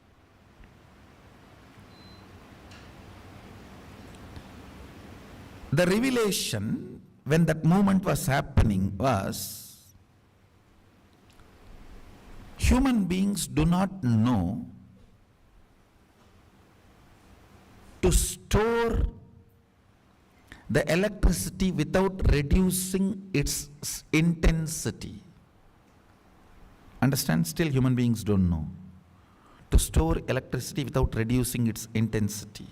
The revelation when that movement was happening was, human beings do not know to store the electricity without reducing its intensity. Understand? Still human beings don't know to store electricity without reducing its intensity.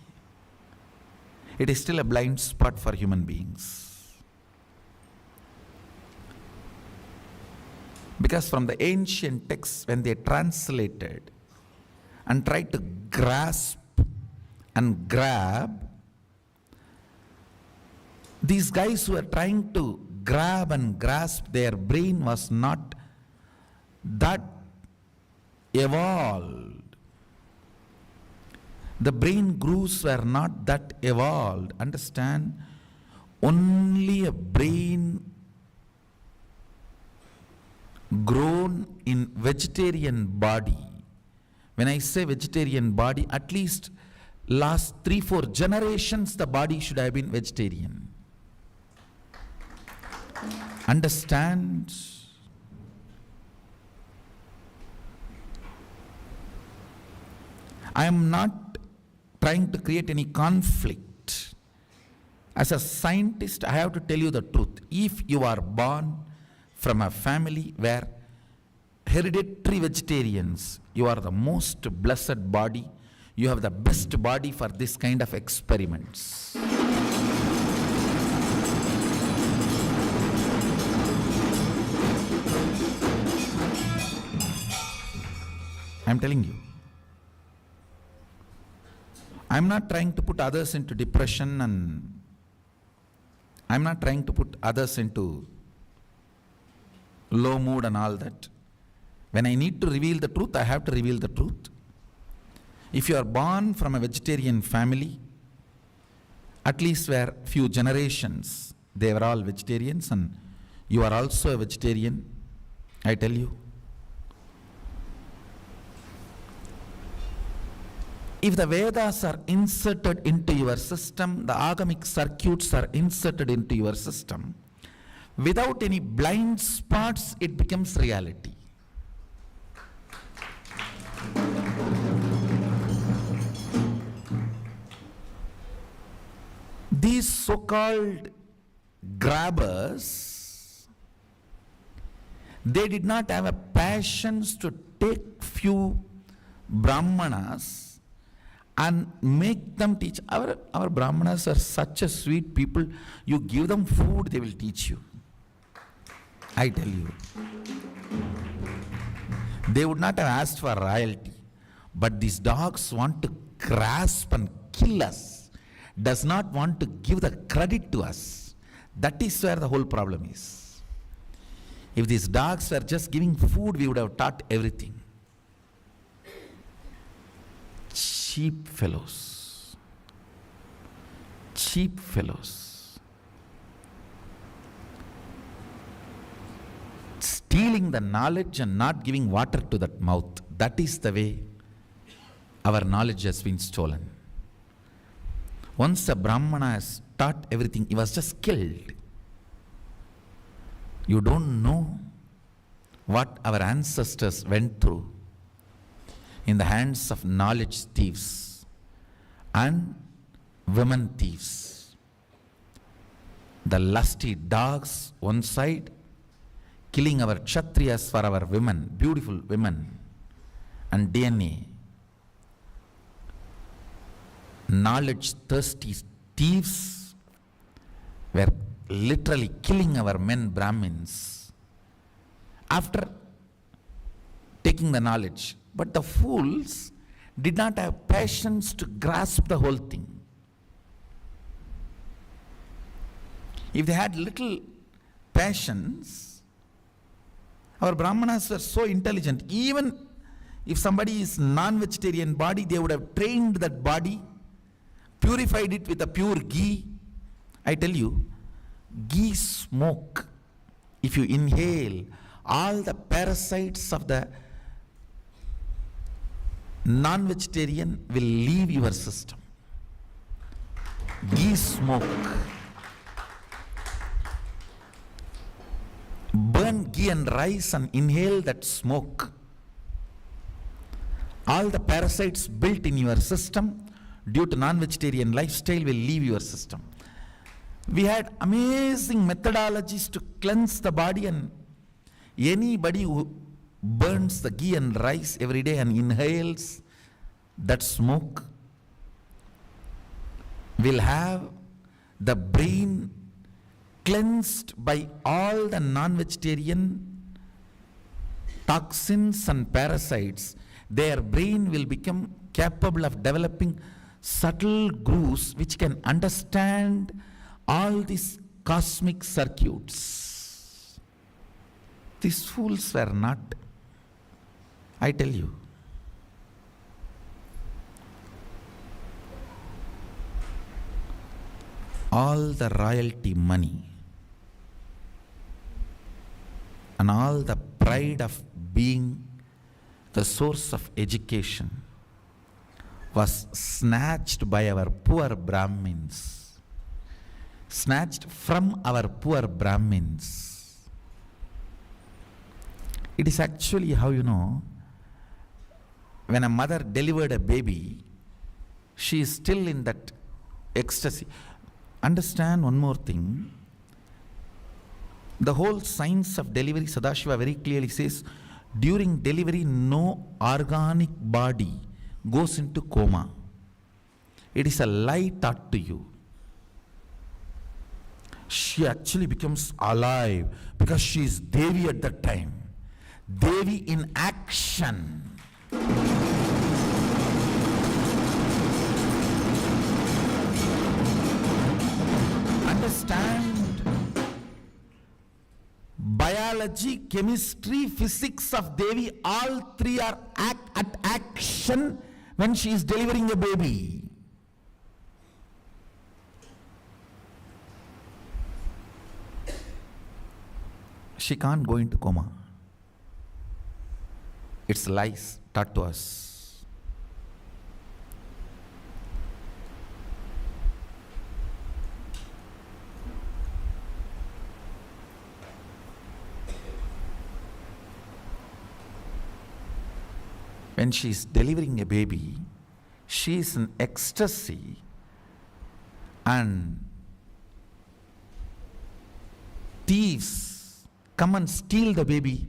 It is still a blind spot for human beings. Because from the ancient texts, when they translated and tried to grasp and grab, these guys who were trying to grab and grasp, their brain was not that evolved. The brain grooves were not that evolved. Understand? Only a brain grown in vegetarian body When I say vegetarian body, at least last 3-4 generations the body should have been vegetarian. Understand? I am not trying to create any conflict. As a scientist, I have to tell you the truth. If you are born from a family where hereditary vegetarians, you are the most blessed body. You have the best body for this kind of experiments. I'm telling you. I'm not trying to put others into depression, and I'm not trying to put others into low mood and all that. When I need to reveal the truth, I have to reveal the truth. If you are born from a vegetarian family, at least where few generations, they were all vegetarians, and you are also a vegetarian, I tell you, if the Vedas are inserted into your system, the agamic circuits are inserted into your system, without any blind spots, it becomes reality. These so-called grabbers, they did not have a passion to take few brahmanas and make them teach. Our brahmanas are such a sweet people. You give them food, they will teach you. I tell you. They would not have asked for royalty. But these dogs want to grasp and kill us. Does not want to give the credit to us. That is where the whole problem is. If these dogs were just giving food, we would have taught everything. Cheap fellows. Cheap fellows. Stealing the knowledge and not giving water to that mouth. That is the way our knowledge has been stolen. Once a Brahmana has taught everything, he was just killed. You don't know what our ancestors went through in the hands of knowledge thieves and women thieves. The lusty dogs one side, killing our Kshatriyas for our women, beautiful women, and DNA. Knowledge thirsty thieves were literally killing our men Brahmins after taking the knowledge. But the fools did not have patience to grasp the whole thing. If they had little patience, our Brahmanas were so intelligent. Even if somebody is non-vegetarian body, they would have trained that body, purified it with a pure ghee. I tell you, ghee smoke, if you inhale, all the parasites of the non-vegetarian will leave your system. Ghee smoke. Burn ghee and rice and inhale that smoke. All the parasites built in your system due to non-vegetarian lifestyle will leave your system. We had amazing methodologies to cleanse the body, and anybody who burns the ghee and rice every day and inhales that smoke will have the brain cleansed by all the non-vegetarian toxins and parasites. Their brain will become capable of developing subtle grooves which can understand all these cosmic circuits. These fools were not. I tell you. All the royalty money and all the pride of being the source of education, was snatched by our poor Brahmins, snatched from our poor Brahmins. It is actually how, when a mother delivered a baby, she is still in that ecstasy. Understand one more thing. The whole science of delivery, Sadashiva very clearly says, during delivery, no organic body goes into coma. It is a lie taught to you. She actually becomes alive because she is Devi at that time. Devi in action. Understand? Biology, chemistry, physics of Devi, all three are at action when she is delivering a baby. She can't go into coma. It's lies taught to us. When she is delivering a baby, she is in ecstasy, and thieves come and steal the baby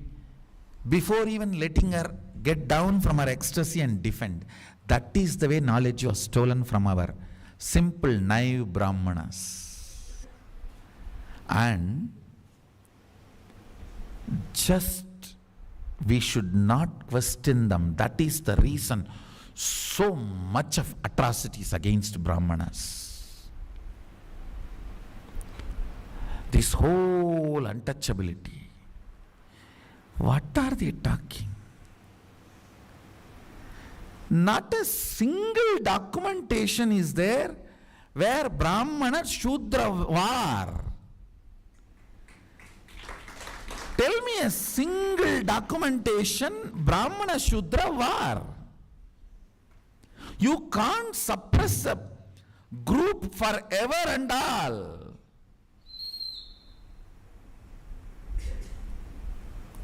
before even letting her get down from her ecstasy and defend. That is the way knowledge was stolen from our simple, naive Brahmanas. And just we should not question them. That is the reason so much of atrocities against Brahmanas. This whole untouchability. What are they talking? Not a single documentation is there where Brahmana Shudra war. Tell me a single documentation, Brahmana Shudra war. You can't suppress a group forever and all.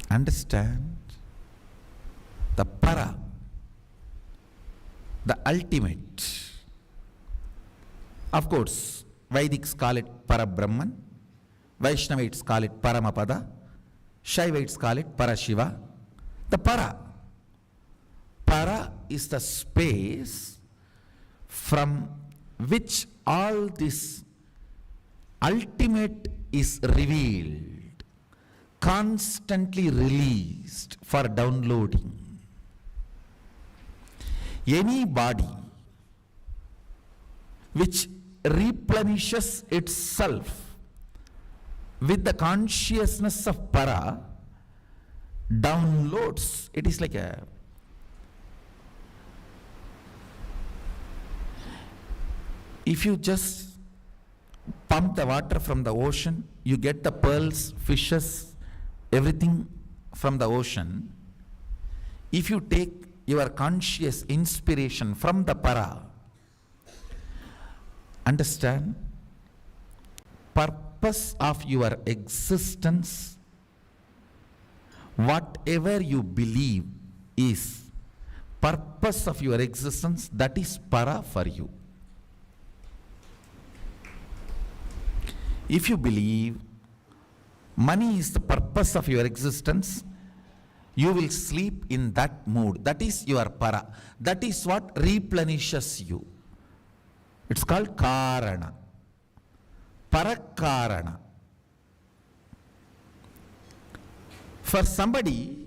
Understand? The para, the ultimate. Of course, Vedics call it Para Brahman, Vaishnavites call it Paramapada, Shaivites call it Parashiva. The para. Para is the space from which all this ultimate is revealed, constantly released for downloading. Any body which replenishes itself with the consciousness of para downloads. It is like a if you just pump the water from the ocean, you get the pearls, fishes, everything from the ocean. If you take your conscious inspiration from the para, understand, purpose of your existence, whatever you believe is purpose of your existence, that is para for you. If you believe money is the purpose of your existence, you will sleep in that mood. That is your para. That is what replenishes you. It's called karana. Parakarana. For somebody,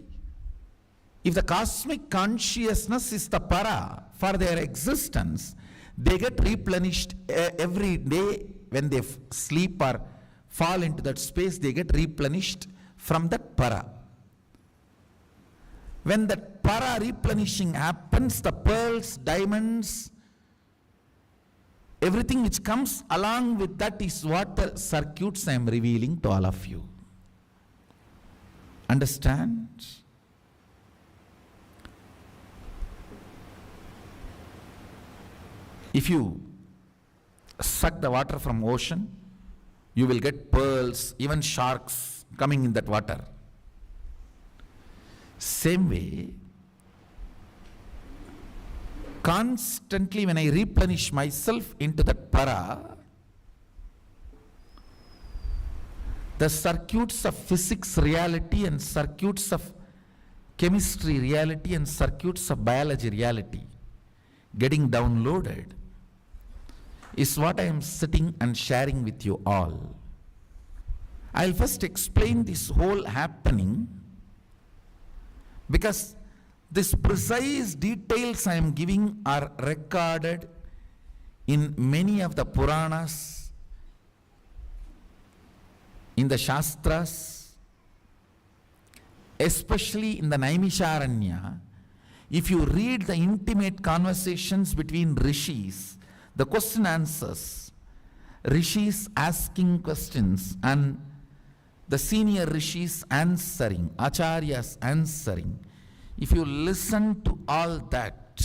if the cosmic consciousness is the para for their existence, they get replenished every day when they sleep or fall into that space, they get replenished from that para. When that para replenishing happens, the pearls, diamonds, everything which comes along with that is what the circuits I am revealing to all of you. Understand? If you suck the water from ocean, you will get pearls, even sharks coming in that water. Same way, constantly when I replenish myself into that para, the circuits of physics reality and circuits of chemistry reality and circuits of biology reality getting downloaded is what I am sitting and sharing with you all. I'll first explain this whole happening because these precise details I am giving are recorded in many of the Puranas, in the Shastras, especially in the Naimisharanya. If you read the intimate conversations between rishis, the question answers, rishis asking questions and the senior rishis answering, acharyas answering, if you listen to all that,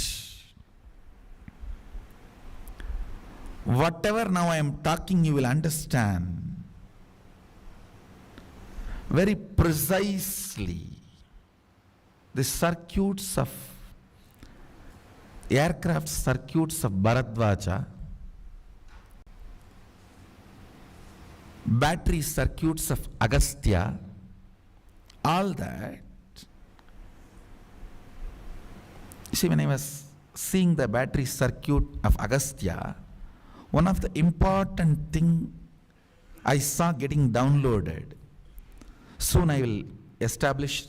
whatever now I am talking, you will understand very precisely the circuits of aircraft circuits of Bharadwaja, battery circuits of Agastya, all that. See, when I was seeing the battery circuit of Agastya, one of the important thing I saw getting downloaded, soon I will establish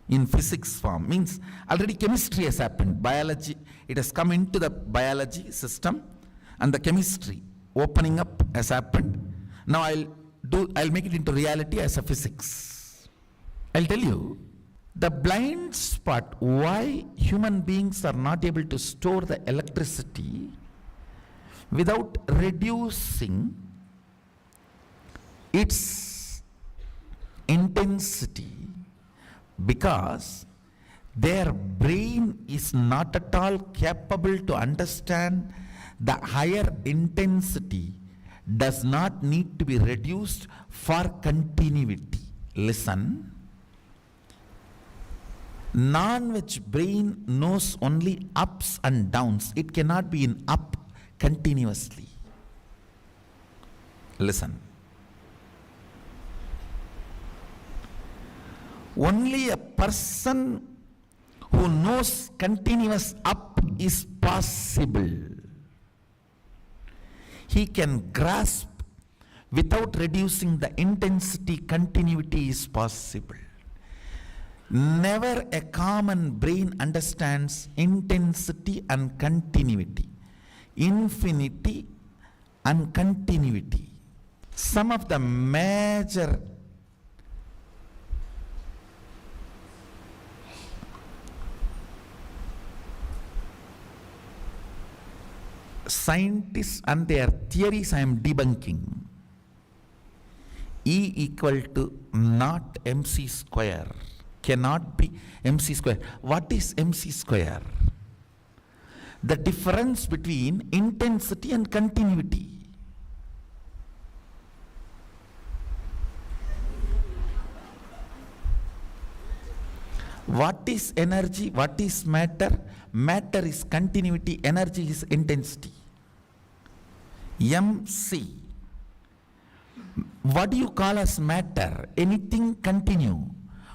in physics form, means already chemistry has happened, biology, it has come into the biology system and the chemistry opening up has happened. Now I'll make it into reality as a physics. I'll tell you, the blind spot why human beings are not able to store the electricity without reducing its intensity, because their brain is not at all capable to understand the higher intensity does not need to be reduced for continuity. Listen, non-veg brain knows only ups and downs. It cannot be in up continuously. Listen. Only a person who knows continuous up is possible. He can grasp without reducing the intensity, continuity is possible. Never a common brain understands intensity and continuity, infinity and continuity. Some of the major scientists and their theories I am debunking. E equal to not mc square, cannot be mc square. What is mc square? The difference between intensity and continuity. What is energy? What is matter? Matter is continuity, energy is intensity. MC. What do you call as matter? Anything continue.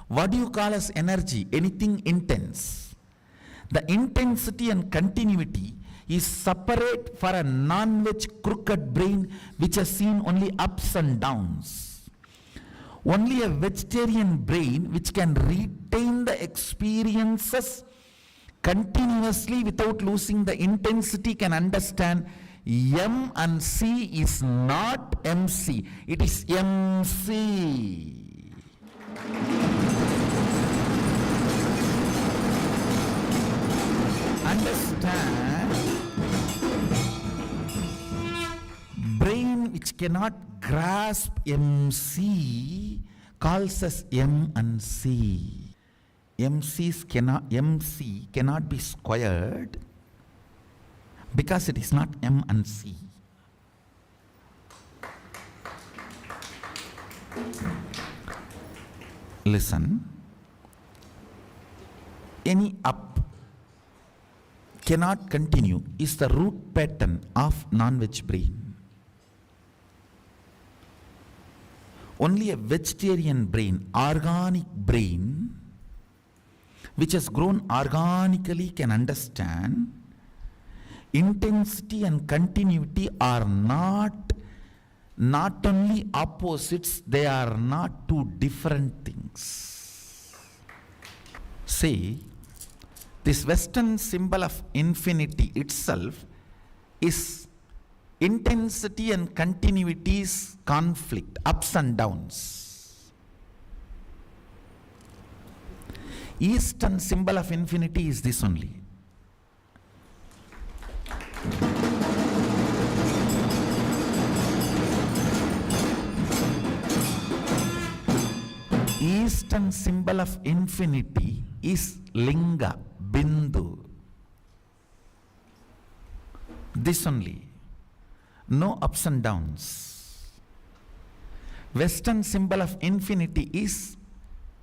What do you call as energy? Anything intense. The intensity and continuity is separate for a non-veg crooked brain which has seen only ups and downs. Only a vegetarian brain which can retain the experiences continuously without losing the intensity can understand M and C is not MC, it is MC. Understand? Brain which cannot grasp MC calls us M and C. MC cannot be squared, because it is not M and C. Listen, any up cannot continue is the root pattern of non-veg brain. Only a vegetarian brain, organic brain, which has grown organically, can understand intensity and continuity are not only opposites, they are not two different things. See, this Western symbol of infinity itself is intensity and continuity's conflict, ups and downs. Eastern symbol of infinity is this only. Eastern symbol of infinity is linga, bindu. This only. No ups and downs. Western symbol of infinity is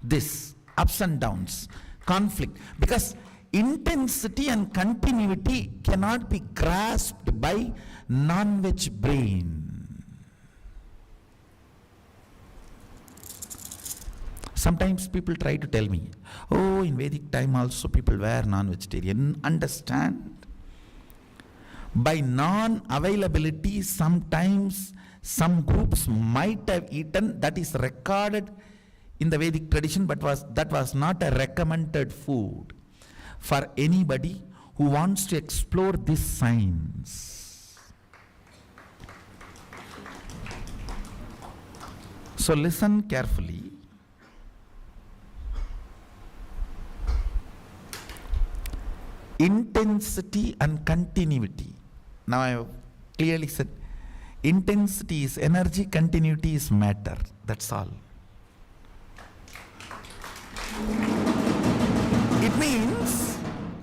this, ups and downs, conflict. Because intensity and continuity cannot be grasped by non-veg brain. Sometimes people try to tell me, oh, in Vedic time also people were non-vegetarian. Understand? By non-availability, sometimes some groups might have eaten, that is recorded in the Vedic tradition, but that was not a recommended food for anybody who wants to explore this science. So listen carefully. Intensity and continuity. Now I have clearly said, intensity is energy, continuity is matter. That's all. It means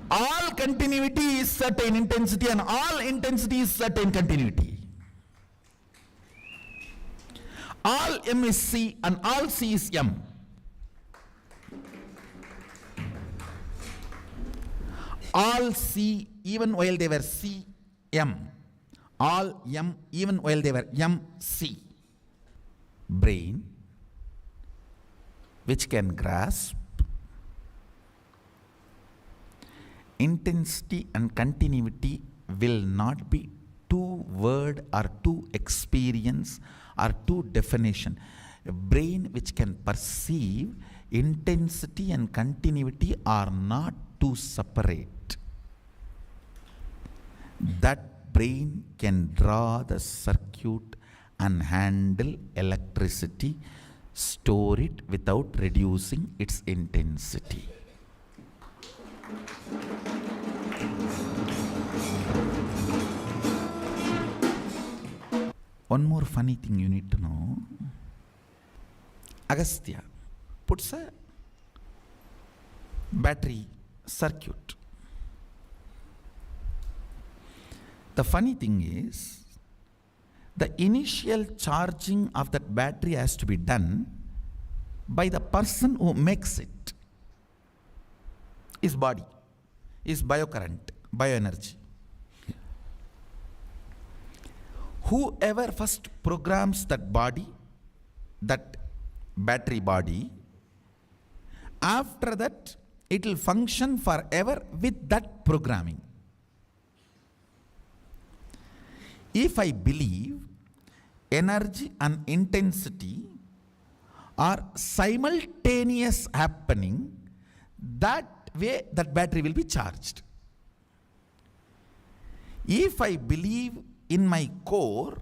all continuity is certain intensity and all intensity is certain continuity. All M is C and all C is M. All C, even while they were C, M. All M, even while they were M, C. Brain, which can grasp intensity and continuity, will not be two word or two experience or two definition. A brain which can perceive intensity and continuity are not two separate. That brain can draw the circuit and handle electricity, store it without reducing its intensity. One more funny thing you need to know. Agastya puts a battery circuit. The funny thing is, the initial charging of that battery has to be done by the person who makes it. His body, his biocurrent, bioenergy. Whoever first programs that body, that battery body, after that it will function forever with that programming. If I believe energy and intensity are simultaneous happening, that way that battery will be charged. If I believe in my core,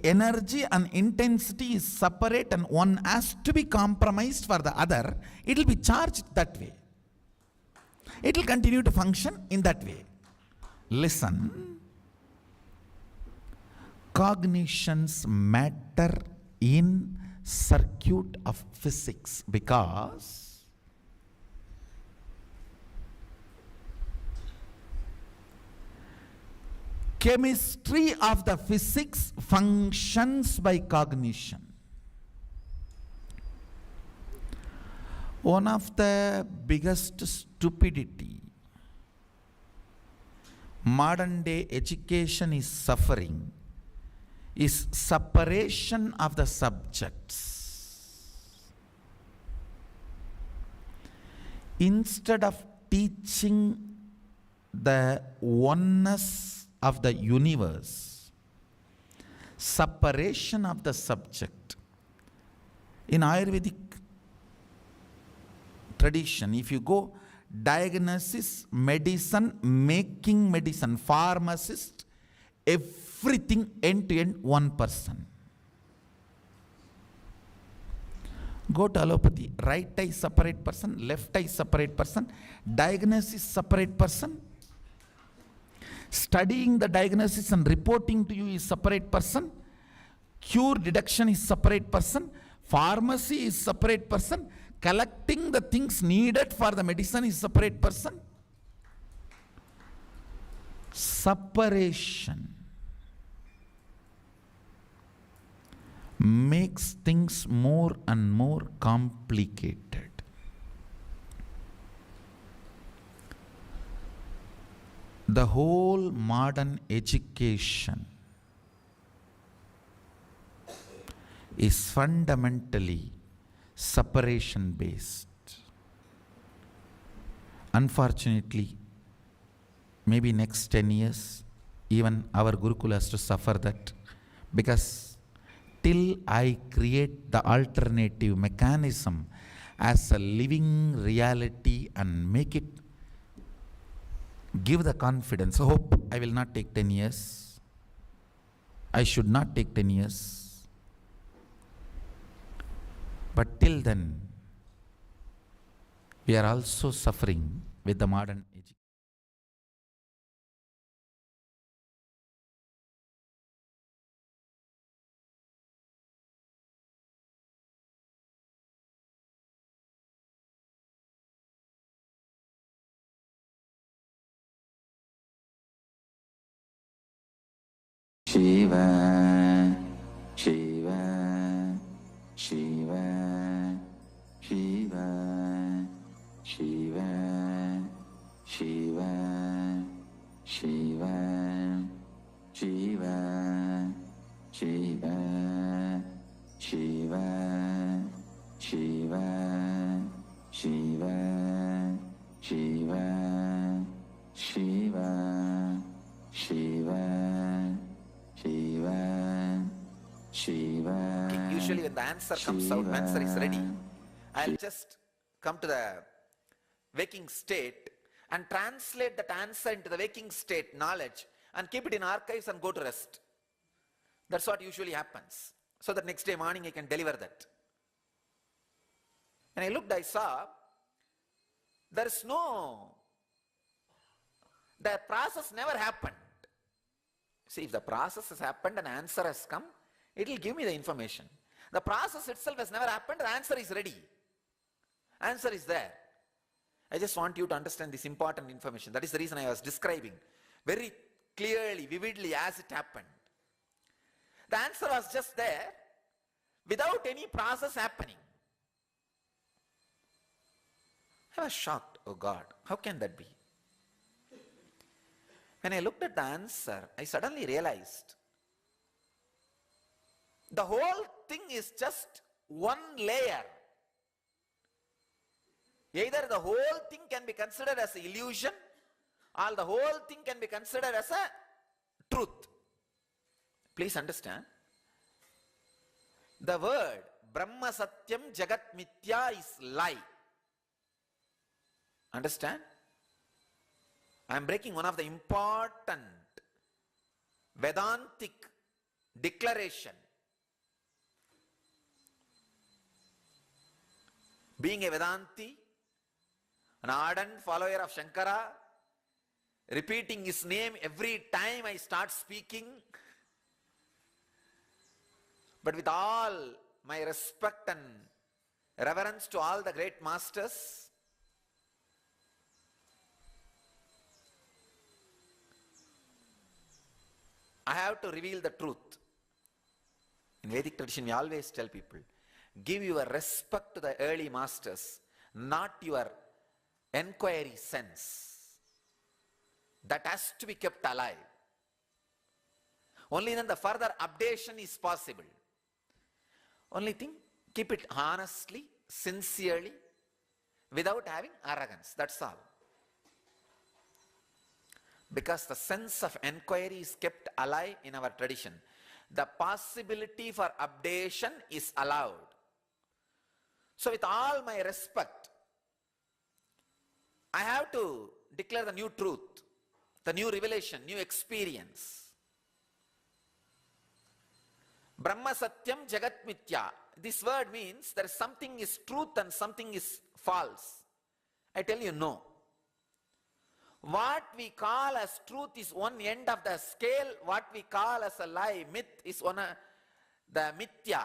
energy and intensity is separate and one has to be compromised for the other, it will be charged that way. It will continue to function in that way. Listen. Cognitions matter in circuit of physics because chemistry of the physics functions by cognition. One of the biggest stupidity modern day education is suffering is separation of the subjects. Instead of teaching the oneness of the universe, separation of the subject. In Ayurvedic tradition, if you go diagnosis, medicine, making medicine, pharmacist, everything end to end one person. Go to allopathy, right eye separate person, left eye separate person, diagnosis separate person, studying the diagnosis and reporting to you is separate person, cure deduction is separate person, pharmacy is separate person, collecting the things needed for the medicine is separate person. Separation makes things more and more complicated. The whole modern education is fundamentally separation based. Unfortunately, maybe next 10 years, even our Gurukula has to suffer that, because till I create the alternative mechanism as a living reality and make it, give the confidence, hope I will not take 10 years. I should not take 10 years. But till then, we are also suffering with the modern education. Shiva, Shiva, Shiva, Shiva, Shiva, Shiva, Shiva, Shiva, Shiva, Shiva, Shiva, Shiva, Shiva, Shiva, Shiva, Shiva, Shiva. Usually when the answer comes out, answer is ready, I'll just come to the waking state and translate that answer into the waking state knowledge and keep it in archives and go to rest. That's what usually happens. So that next day morning I can deliver that. When I looked, I saw there is no, the process never happened. See, if the process has happened and answer has come, it will give me the information. The process itself has never happened, the answer is ready. Answer is there. I just want you to understand this important information. That is the reason I was describing very clearly, vividly as it happened. The answer was just there without any process happening. I was shocked. Oh God, how can that be? When I looked at the answer, I suddenly realized the whole thing is just one layer. Either the whole thing can be considered as an illusion, or the whole thing can be considered as a truth. Please understand. The word Brahma Satyam Jagat Mithya is lie. Understand? I am breaking one of the important Vedantic declaration. Being a Vedanti, an ardent follower of Shankara, repeating his name every time I start speaking, but with all my respect and reverence to all the great masters, I have to reveal the truth. In Vedic tradition, we always tell people, give your respect to the early masters, not your enquiry sense. That has to be kept alive. Only then the further updation is possible. Only thing, keep it honestly, sincerely, without having arrogance. That's all. Because the sense of enquiry is kept alive in our tradition. The possibility for updation is allowed. So with all my respect, I have to declare the new truth, the new revelation, new experience. Brahma Satyam Jagat Mithya. This word means there is something is truth and something is false. I tell you no. What we call as truth is one end of the scale. What we call as a lie, myth, is one the mithya.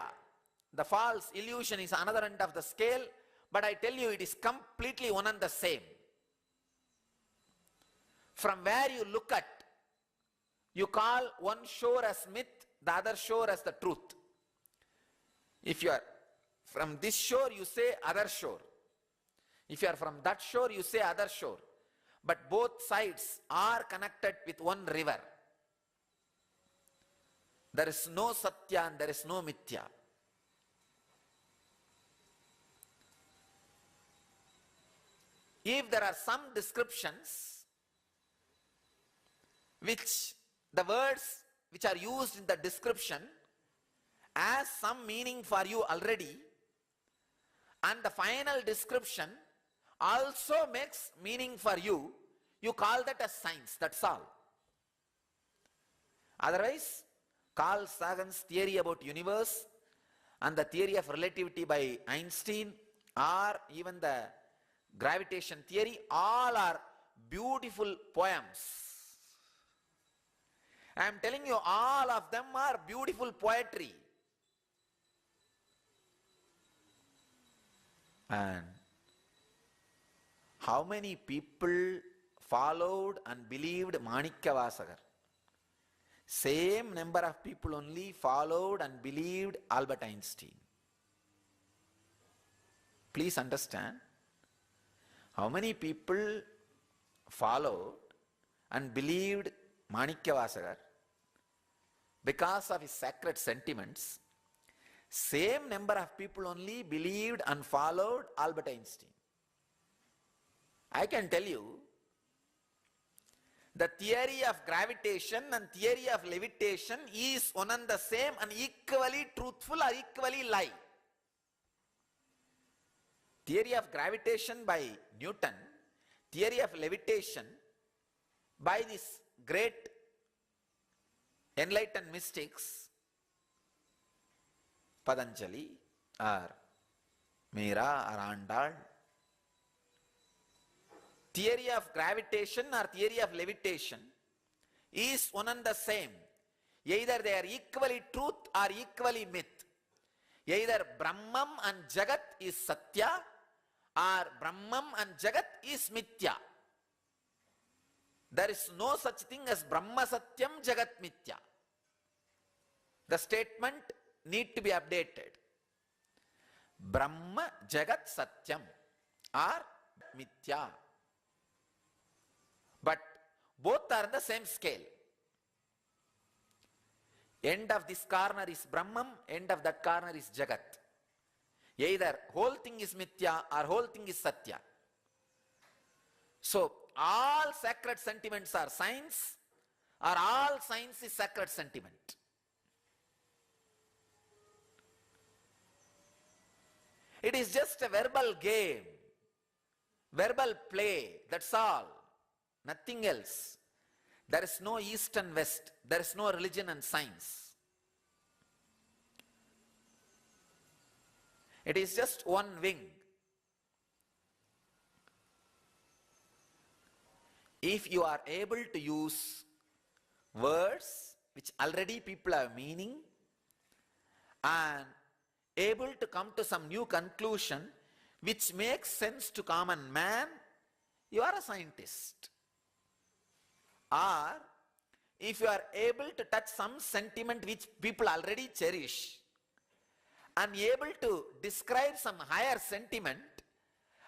The false illusion is another end of the scale. But I tell you, it is completely one and the same. From where you look at, you call one shore as myth, the other shore as the truth. If you are from this shore, you say other shore. If you are from that shore, you say other shore. But both sides are connected with one river. There is no Satya and there is no Mithya. If there are some descriptions which the words which are used in the description has some meaning for you already, and the final description also makes meaning for you, you call that as science, that's all. Otherwise, Carl Sagan's theory about universe and the theory of relativity by Einstein, or even the gravitation theory, all are beautiful poems. I am telling you, all of them are beautiful poetry. And how many people followed and believed Manikyavasagar? Same number of people only followed and believed Albert Einstein. Please understand, how many people followed and believed Manikyavasagar because of his sacred sentiments. Same number of people only believed and followed Albert Einstein. I can tell you, the theory of gravitation and theory of levitation is one and the same and equally truthful or equally lie. Theory of gravitation by Newton, theory of levitation by these great enlightened mystics, Patanjali or Meera or Andal. Theory of gravitation or theory of levitation is one and the same. Either they are equally truth or equally myth. Either Brahman and Jagat is Satya or Brahman and Jagat is Mithya. There is no such thing as Brahma Satyam Jagat Mithya. The statement need to be updated. Brahma Jagat Satyam or Mithya. But both are in the same scale. End of this corner is Brahman, end of that corner is Jagat. Either whole thing is Mithya or whole thing is Satya. So, all sacred sentiments are science, or all science is sacred sentiment. It is just a verbal game, verbal play, that's all, nothing else. There is no east and west, there is no religion and science. It is just one wing. If you are able to use words which already people have meaning and able to come to some new conclusion which makes sense to common man, you are a scientist. Or if you are able to touch some sentiment which people already cherish, and able to describe some higher sentiment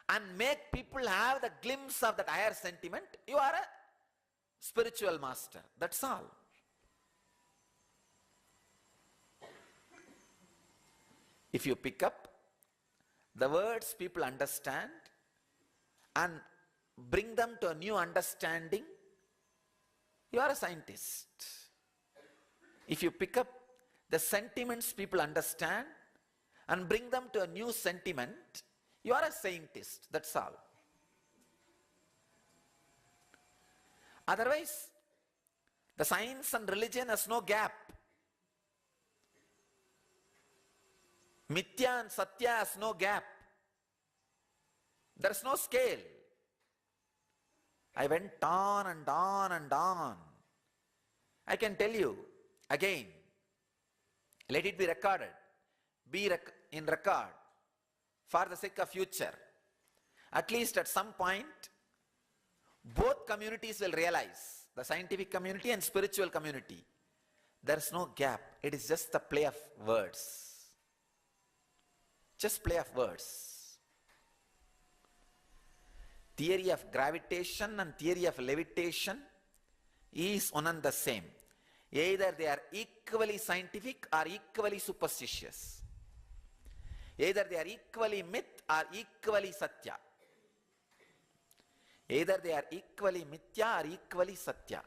and make people have the glimpse of that higher sentiment, you are a spiritual master. That's all. If you pick up the words people understand and bring them to a new understanding, you are a scientist. If you pick up the sentiments people understand and bring them to a new sentiment, you are a scientist. That's all. Otherwise, the science and religion has no gap. Mithya and Satya has no gap. There is no scale. I went on and on and on. I can tell you again, let it be recorded, in record for the sake of future. At least at some point, both communities will realize, the scientific community and spiritual community, there is no gap. It is just the play of words. Just play of words. Theory of gravitation and theory of levitation is one and the same. Either they are equally scientific or equally superstitious. Either they are equally myth or equally satya. Either they are equally mithya or equally satya.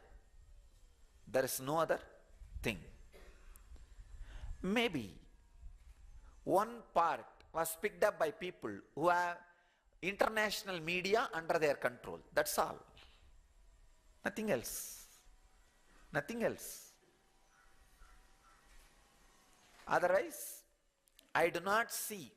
There is no other thing. Maybe one part was picked up by people who have international media under their control. That's all. Nothing else. Nothing else. Otherwise, I do not see